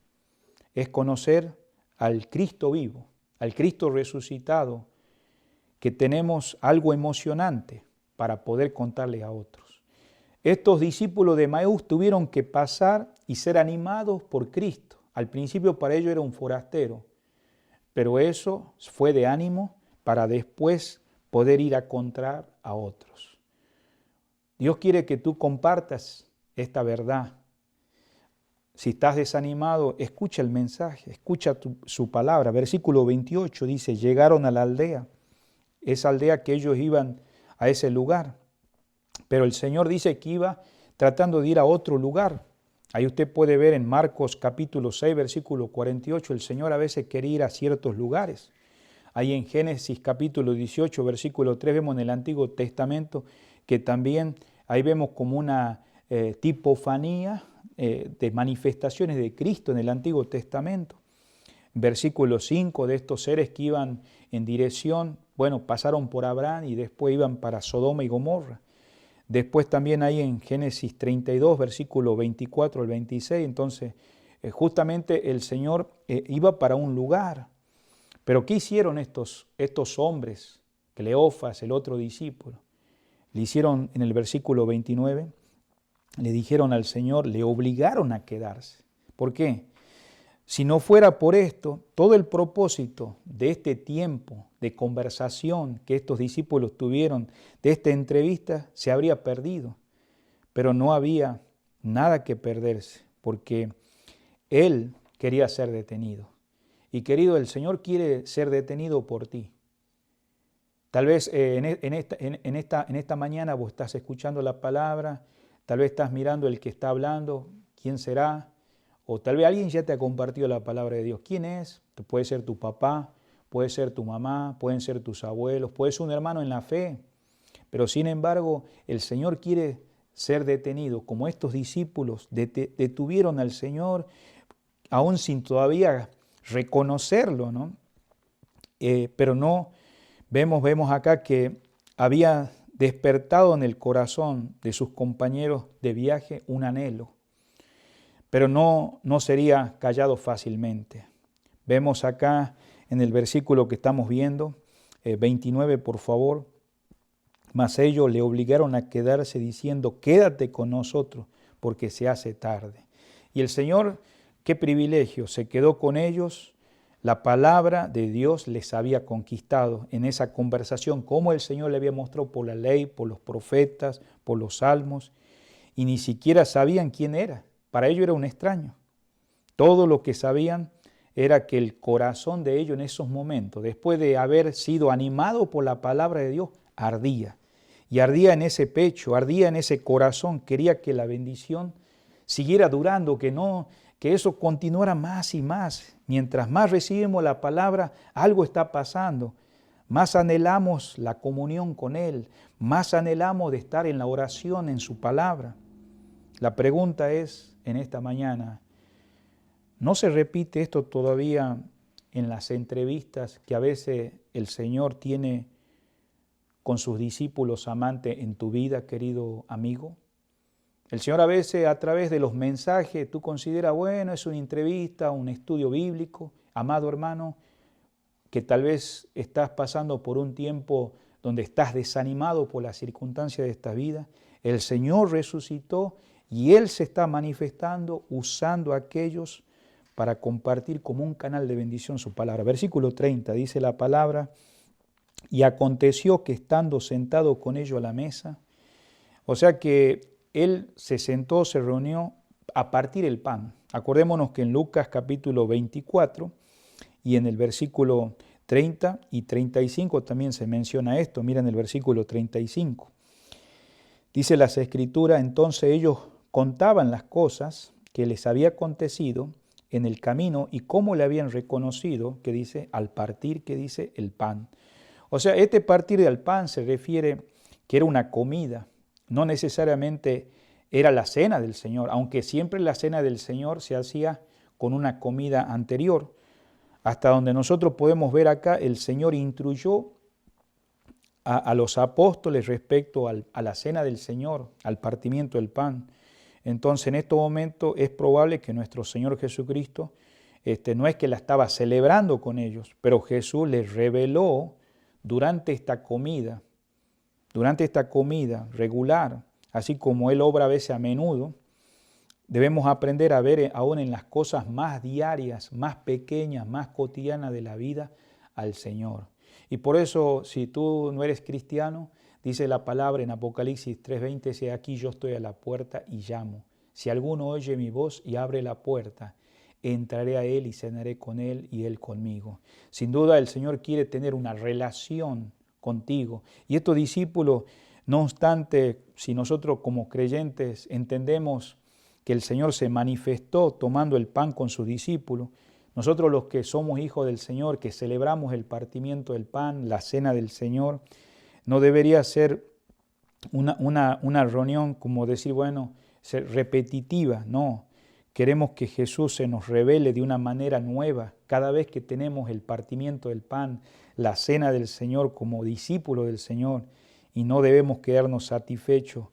es conocer al Cristo vivo, al Cristo resucitado, que tenemos algo emocionante para poder contarle a otros. Estos discípulos de Emaús tuvieron que pasar y ser animados por Cristo. Al principio para ellos era un forastero, pero eso fue de ánimo para después poder ir a encontrar a otros. Dios quiere que tú compartas esta verdad. Si estás desanimado, escucha el mensaje, escucha su palabra. Versículo 28 dice, llegaron a la aldea, esa aldea que ellos iban a ese lugar. Pero el Señor dice que iba tratando de ir a otro lugar. Ahí usted puede ver en Marcos capítulo 6, versículo 48, el Señor a veces quiere ir a ciertos lugares. Ahí en Génesis capítulo 18, versículo 3, vemos en el Antiguo Testamento que también ahí vemos como una tipofanía de manifestaciones de Cristo en el Antiguo Testamento. Versículo 5 de estos seres que iban en dirección, pasaron por Abraham y después iban para Sodoma y Gomorra. Después también hay en Génesis 32, versículo 24 al 26, entonces justamente el Señor iba para un lugar. Pero ¿qué hicieron estos hombres? Cleofas, el otro discípulo. Le hicieron en el versículo 29, le dijeron al Señor, le obligaron a quedarse. ¿Por qué? Si no fuera por esto, todo el propósito de este tiempo de conversación que estos discípulos tuvieron, de esta entrevista, se habría perdido. Pero no había nada que perderse, porque Él quería ser detenido. Y querido, el Señor quiere ser detenido por ti. Tal vez en esta mañana vos estás escuchando la palabra, tal vez estás mirando el que está hablando, ¿quién será? O tal vez alguien ya te ha compartido la palabra de Dios. ¿Quién es? Puede ser tu papá, puede ser tu mamá, pueden ser tus abuelos, puede ser un hermano en la fe. Pero sin embargo, el Señor quiere ser detenido, como estos discípulos detuvieron al Señor, aún sin todavía reconocerlo, ¿no? Pero no, vemos acá que había despertado en el corazón de sus compañeros de viaje un anhelo, pero no sería callado fácilmente. Vemos acá en el versículo que estamos viendo, 29 por favor, mas ellos le obligaron a quedarse diciendo, quédate con nosotros porque se hace tarde. Y el Señor, qué privilegio, se quedó con ellos. La palabra de Dios les había conquistado en esa conversación, como el Señor le había mostrado por la ley, por los profetas, por los salmos, y ni siquiera sabían quién era. Para ellos era un extraño. Todo lo que sabían era que el corazón de ellos en esos momentos, después de haber sido animado por la palabra de Dios, ardía. Y ardía en ese pecho, ardía en ese corazón, quería que la bendición siguiera durando, que eso continuara más y más. Mientras más recibimos la palabra, algo está pasando. Más anhelamos la comunión con Él, más anhelamos de estar en la oración, en su palabra. La pregunta es, en esta mañana, ¿no se repite esto todavía en las entrevistas que a veces el Señor tiene con sus discípulos amantes en tu vida, querido amigo? El Señor a veces a través de los mensajes tú consideras, es una entrevista, un estudio bíblico. Amado hermano, que tal vez estás pasando por un tiempo donde estás desanimado por las circunstancias de esta vida. El Señor resucitó y Él se está manifestando usando a aquellos para compartir como un canal de bendición su palabra. Versículo 30 dice la palabra, y aconteció que estando sentado con ellos a la mesa, o sea que Él se sentó, se reunió a partir el pan. Acordémonos que en Lucas capítulo 24 y en el versículo 30 y 35 también se menciona esto. Miren el versículo 35. Dice las Escrituras, entonces ellos contaban las cosas que les había acontecido en el camino y cómo le habían reconocido, que dice, al partir, que dice, el pan. O sea, este partir del pan se refiere que era una comida, no necesariamente era la cena del Señor, aunque siempre la cena del Señor se hacía con una comida anterior. Hasta donde nosotros podemos ver acá, el Señor instruyó a los apóstoles respecto a la cena del Señor, al partimiento del pan. Entonces, en estos momentos es probable que nuestro Señor Jesucristo, no es que la estaba celebrando con ellos, pero Jesús les reveló durante esta comida regular, así como Él obra a veces a menudo, debemos aprender a ver aún en las cosas más diarias, más pequeñas, más cotidianas de la vida al Señor. Y por eso, si tú no eres cristiano, dice la palabra en Apocalipsis 3:20, dice, aquí yo estoy a la puerta y llamo. Si alguno oye mi voz y abre la puerta, entraré a Él y cenaré con Él y Él conmigo. Sin duda el Señor quiere tener una relación contigo. Y estos discípulos, no obstante, si nosotros como creyentes entendemos que el Señor se manifestó tomando el pan con sus discípulos, nosotros los que somos hijos del Señor, que celebramos el partimiento del pan, la cena del Señor, no debería ser una reunión como decir, bueno, ser repetitiva, no. Queremos que Jesús se nos revele de una manera nueva cada vez que tenemos el partimiento del pan, la cena del Señor como discípulo del Señor, y no debemos quedarnos satisfechos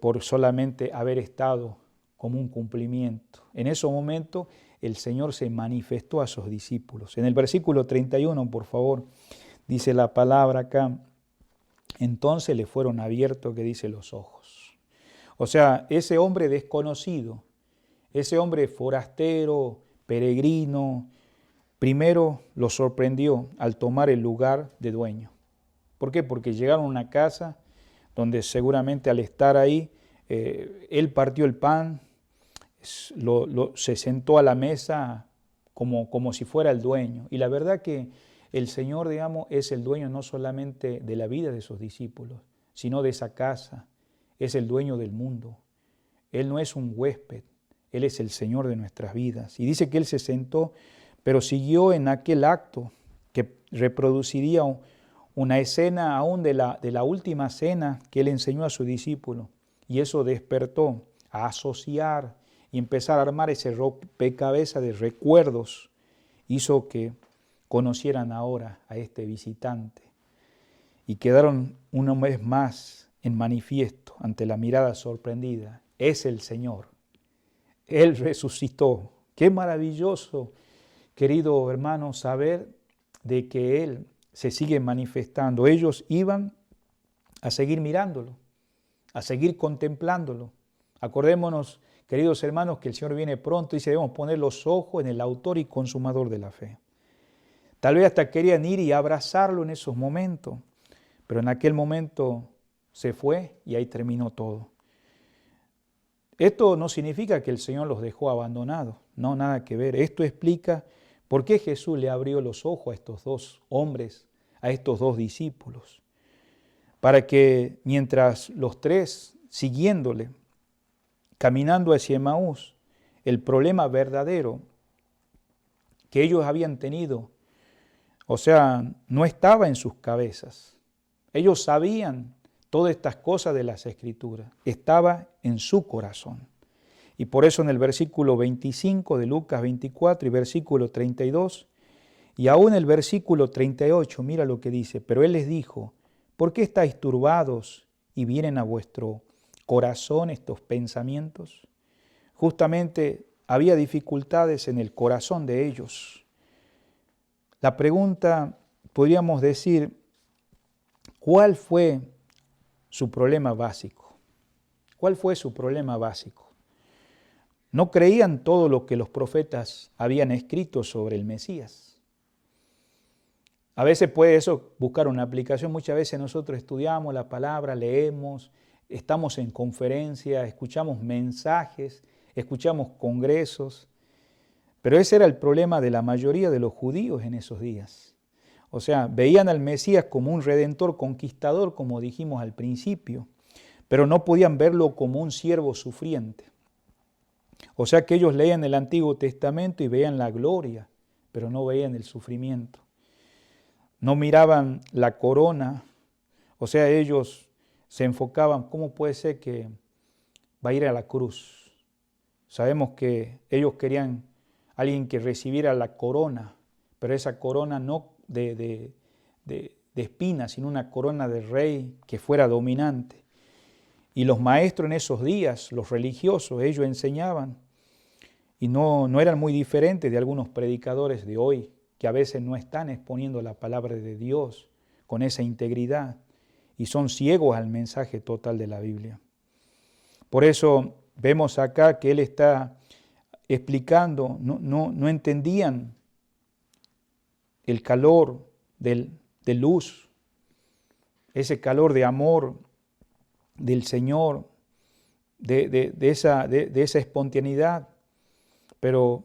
por solamente haber estado como un cumplimiento. En ese momento el Señor se manifestó a sus discípulos. En el versículo 31, por favor, dice la palabra acá, entonces le fueron abiertos, que dice, los ojos. O sea, ese hombre desconocido, ese hombre forastero, peregrino, primero lo sorprendió al tomar el lugar de dueño. ¿Por qué? Porque llegaron a una casa donde seguramente al estar ahí, él partió el pan, se sentó a la mesa como si fuera el dueño. Y la verdad que el Señor, digamos, es el dueño no solamente de la vida de sus discípulos, sino de esa casa. Es el dueño del mundo. Él no es un huésped, Él es el Señor de nuestras vidas. Y dice que Él se sentó, pero siguió en aquel acto que reproduciría una escena aún de la última cena que Él enseñó a sus discípulos. Y eso despertó a asociar y empezar a armar ese rompecabezas de recuerdos. Hizo que conocieran ahora a este visitante y quedaron una vez más en manifiesto ante la mirada sorprendida. Es el Señor. Él resucitó. Qué maravilloso, querido hermano, saber de que Él se sigue manifestando. Ellos iban a seguir mirándolo, a seguir contemplándolo. Acordémonos, queridos hermanos, que el Señor viene pronto y debemos poner los ojos en el autor y consumador de la fe. Tal vez hasta querían ir y abrazarlo en esos momentos, pero en aquel momento se fue y ahí terminó todo. Esto no significa que el Señor los dejó abandonados, no, nada que ver. Esto explica por qué Jesús le abrió los ojos a estos dos hombres, a estos dos discípulos, para que mientras los tres, siguiéndole, caminando hacia Emaús, el problema verdadero que ellos habían tenido, o sea, no estaba en sus cabezas. Ellos sabían todas estas cosas de las Escrituras, estaba en su corazón. Y por eso en el versículo 25 de Lucas 24 y versículo 32, y aún el versículo 38, mira lo que dice, pero Él les dijo, ¿por qué estáis turbados y vienen a vuestro corazón estos pensamientos? Justamente había dificultades en el corazón de ellos. La pregunta, podríamos decir, ¿cuál fue su problema básico? ¿Cuál fue su problema básico? No creían todo lo que los profetas habían escrito sobre el Mesías. A veces puede eso buscar una aplicación. Muchas veces nosotros estudiamos la palabra, leemos, estamos en conferencias, escuchamos mensajes, escuchamos congresos, pero ese era el problema de la mayoría de los judíos en esos días. O sea, veían al Mesías como un redentor conquistador, como dijimos al principio, pero no podían verlo como un siervo sufriente. O sea que ellos leían el Antiguo Testamento y veían la gloria, pero no veían el sufrimiento. No miraban la corona, o sea, ellos se enfocaban, ¿cómo puede ser que va a ir a la cruz? Sabemos que ellos querían alguien que recibiera la corona, pero esa corona no de espinas, sino una corona de rey que fuera dominante. Y los maestros en esos días, los religiosos, ellos enseñaban, y no eran muy diferentes de algunos predicadores de hoy, que a veces no están exponiendo la palabra de Dios con esa integridad, y son ciegos al mensaje total de la Biblia. Por eso vemos acá que él está explicando, no entendían el calor de luz, ese calor de amor del Señor, de esa espontaneidad, pero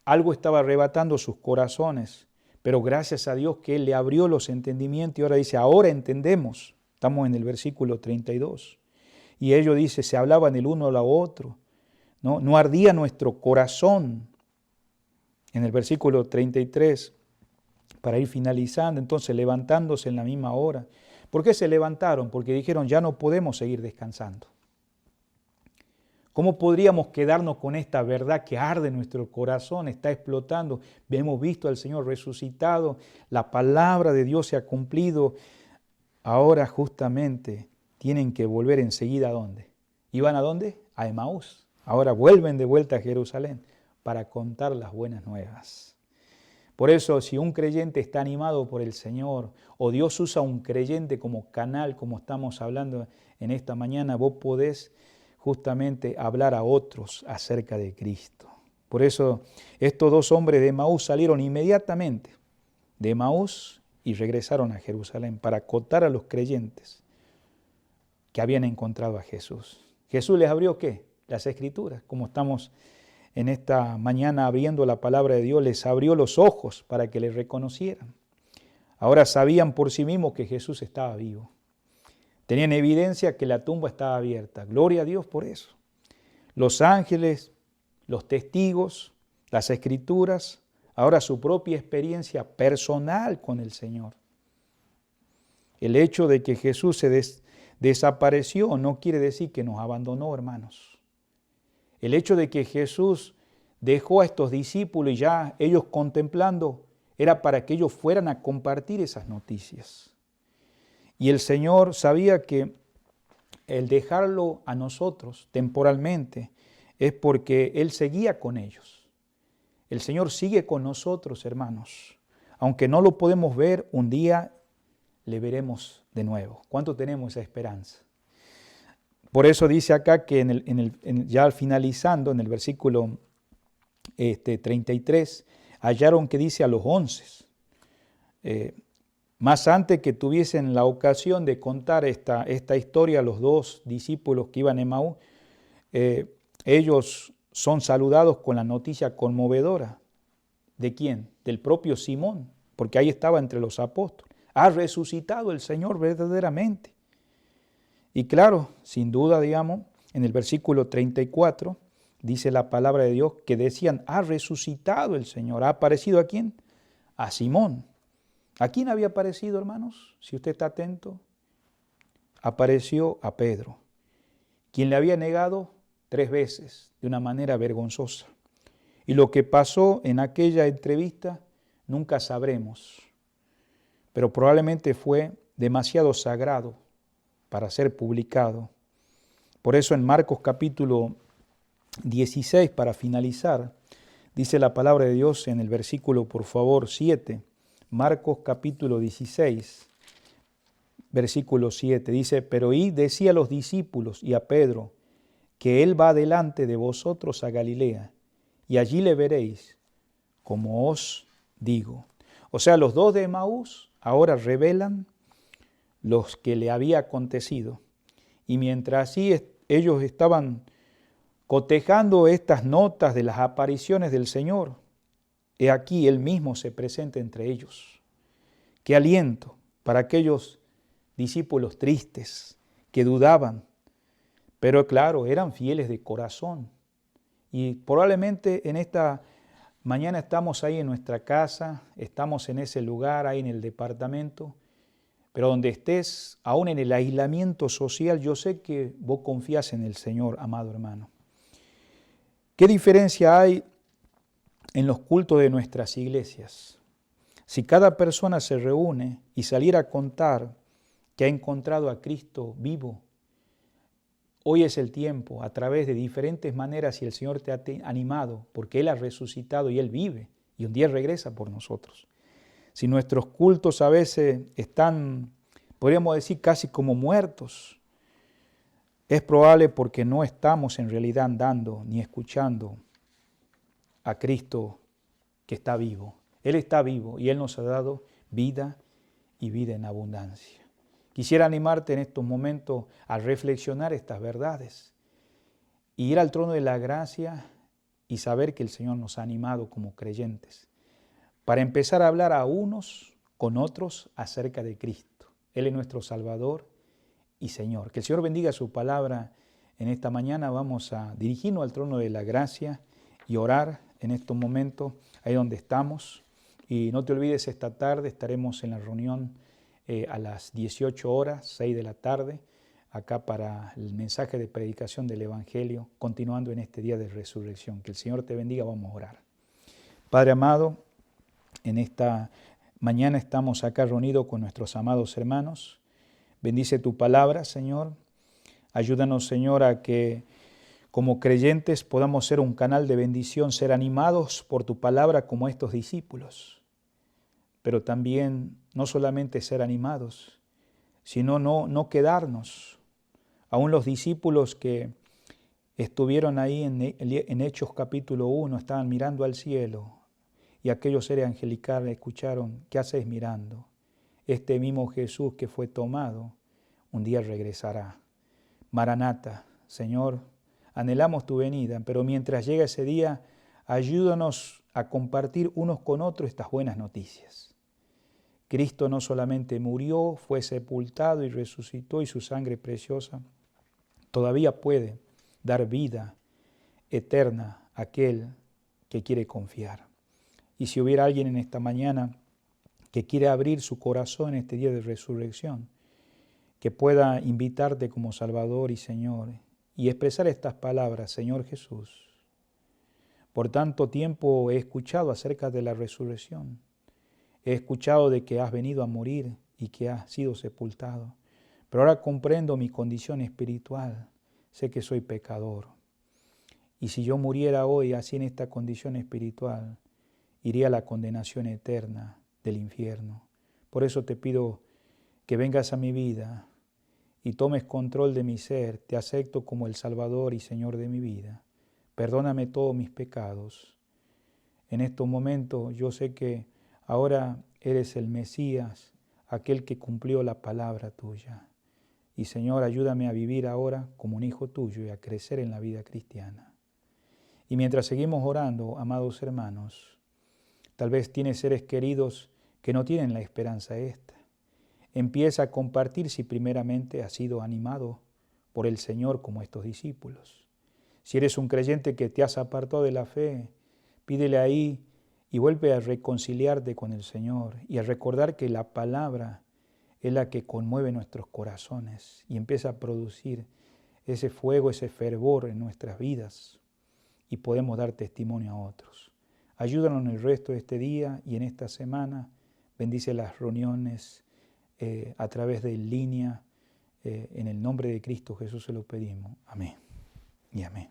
algo estaba arrebatando sus corazones, pero gracias a Dios que Él le abrió los entendimientos y ahora dice, ahora entendemos, estamos en el versículo 32, y ellos dice, se hablaban el uno al otro, no ardía nuestro corazón, en el versículo 33, para ir finalizando, entonces levantándose en la misma hora. ¿Por qué se levantaron? Porque dijeron, ya no podemos seguir descansando. ¿Cómo podríamos quedarnos con esta verdad que arde en nuestro corazón, está explotando? Hemos visto al Señor resucitado, la palabra de Dios se ha cumplido. Ahora justamente tienen que volver enseguida ¿a dónde? ¿Iban a dónde? A Emaús. Ahora vuelven de vuelta a Jerusalén para contar las buenas nuevas. Por eso, si un creyente está animado por el Señor, o Dios usa un creyente como canal, como estamos hablando en esta mañana, vos podés justamente hablar a otros acerca de Cristo. Por eso, estos dos hombres de Emaús salieron inmediatamente de Emaús y regresaron a Jerusalén para contar a los creyentes que habían encontrado a Jesús. Jesús les abrió, ¿qué? Las Escrituras, como estamos en esta mañana abriendo la palabra de Dios, les abrió los ojos para que le reconocieran. Ahora sabían por sí mismos que Jesús estaba vivo. Tenían evidencia que la tumba estaba abierta. Gloria a Dios por eso. Los ángeles, los testigos, las Escrituras, ahora su propia experiencia personal con el Señor. El hecho de que Jesús se desapareció no quiere decir que nos abandonó, hermanos. El hecho de que Jesús dejó a estos discípulos y ya ellos contemplando, era para que ellos fueran a compartir esas noticias. Y el Señor sabía que el dejarlo a nosotros temporalmente es porque Él seguía con ellos. El Señor sigue con nosotros, hermanos. Aunque no lo podemos ver, un día le veremos de nuevo. ¿Cuánto tenemos esa esperanza? Por eso dice acá que ya finalizando, en el versículo 33, hallaron que dice a los 11, más antes que tuviesen la ocasión de contar esta historia a los dos discípulos que iban a Emaús, ellos son saludados con la noticia conmovedora. ¿De quién? Del propio Simón, porque ahí estaba entre los apóstoles. Ha resucitado el Señor verdaderamente. Y claro, sin duda, digamos, en el versículo 34 dice la palabra de Dios que decían, ha resucitado el Señor. ¿Ha aparecido a quién? A Simón. ¿A quién había aparecido, hermanos? Si usted está atento, apareció a Pedro, quien le había negado 3 veces de una manera vergonzosa. Y lo que pasó en aquella entrevista nunca sabremos, pero probablemente fue demasiado sagrado para ser publicado. Por eso en Marcos capítulo 16, para finalizar, dice la palabra de Dios en el versículo, por favor, 7, Marcos capítulo 16, versículo 7, dice, pero id, decía a los discípulos y a Pedro, que Él va delante de vosotros a Galilea, y allí le veréis, como os digo. O sea, los dos de Emaús ahora revelan los que le había acontecido. Y mientras así ellos estaban cotejando estas notas de las apariciones del Señor, he aquí Él mismo se presenta entre ellos. Qué aliento para aquellos discípulos tristes que dudaban, pero claro, eran fieles de corazón. Y probablemente en esta mañana estamos ahí en nuestra casa, estamos en ese lugar, ahí en el departamento, pero donde estés, aún en el aislamiento social, yo sé que vos confías en el Señor, amado hermano. ¿Qué diferencia hay en los cultos de nuestras iglesias? Si cada persona se reúne y saliera a contar que ha encontrado a Cristo vivo, hoy es el tiempo, a través de diferentes maneras, y el Señor te ha animado, porque Él ha resucitado y Él vive, y un día regresa por nosotros. Si nuestros cultos a veces están, podríamos decir, casi como muertos, es probable porque no estamos en realidad andando ni escuchando a Cristo que está vivo. Él está vivo y Él nos ha dado vida y vida en abundancia. Quisiera animarte en estos momentos a reflexionar estas verdades y ir al trono de la gracia y saber que el Señor nos ha animado como creyentes para empezar a hablar a unos con otros acerca de Cristo. Él es nuestro Salvador y Señor. Que el Señor bendiga su palabra en esta mañana. Vamos a dirigirnos al trono de la gracia y orar en estos momentos, ahí donde estamos. Y no te olvides, esta tarde estaremos en la reunión a las 18 horas, 6 de la tarde, acá para el mensaje de predicación del Evangelio, continuando en este día de resurrección. Que el Señor te bendiga, vamos a orar. Padre amado, en esta mañana estamos acá reunidos con nuestros amados hermanos. Bendice tu palabra, Señor. Ayúdanos, Señor, a que como creyentes podamos ser un canal de bendición, ser animados por tu palabra como estos discípulos. Pero también no solamente ser animados, sino no quedarnos. Aún los discípulos que estuvieron ahí en Hechos capítulo 1, estaban mirando al cielo, y aquellos seres angelicales escucharon: ¿qué hacéis mirando? Este mismo Jesús que fue tomado, un día regresará. Maranata, Señor, anhelamos tu venida, pero mientras llega ese día, ayúdanos a compartir unos con otros estas buenas noticias. Cristo no solamente murió, fue sepultado y resucitó, y su sangre preciosa todavía puede dar vida eterna a aquel que quiere confiar. Y si hubiera alguien en esta mañana que quiere abrir su corazón en este día de resurrección, que pueda invitarte como Salvador y Señor y expresar estas palabras: Señor Jesús, por tanto tiempo he escuchado acerca de la resurrección. He escuchado de que has venido a morir y que has sido sepultado, pero ahora comprendo mi condición espiritual. Sé que soy pecador. Y si yo muriera hoy así en esta condición espiritual, iría a la condenación eterna del infierno. Por eso te pido que vengas a mi vida y tomes control de mi ser. Te acepto como el Salvador y Señor de mi vida. Perdóname todos mis pecados. En estos momentos yo sé que ahora eres el Mesías, aquel que cumplió la palabra tuya. Y Señor, ayúdame a vivir ahora como un hijo tuyo y a crecer en la vida cristiana. Y mientras seguimos orando, amados hermanos, tal vez tienes seres queridos que no tienen la esperanza esta. Empieza a compartir si primeramente has sido animado por el Señor como estos discípulos. Si eres un creyente que te has apartado de la fe, pídele ahí y vuelve a reconciliarte con el Señor y a recordar que la palabra es la que conmueve nuestros corazones y empieza a producir ese fuego, ese fervor en nuestras vidas, y podemos dar testimonio a otros. Ayúdanos en el resto de este día y en esta semana. Bendice las reuniones a través de línea. En el nombre de Cristo Jesús se lo pedimos. Amén y amén.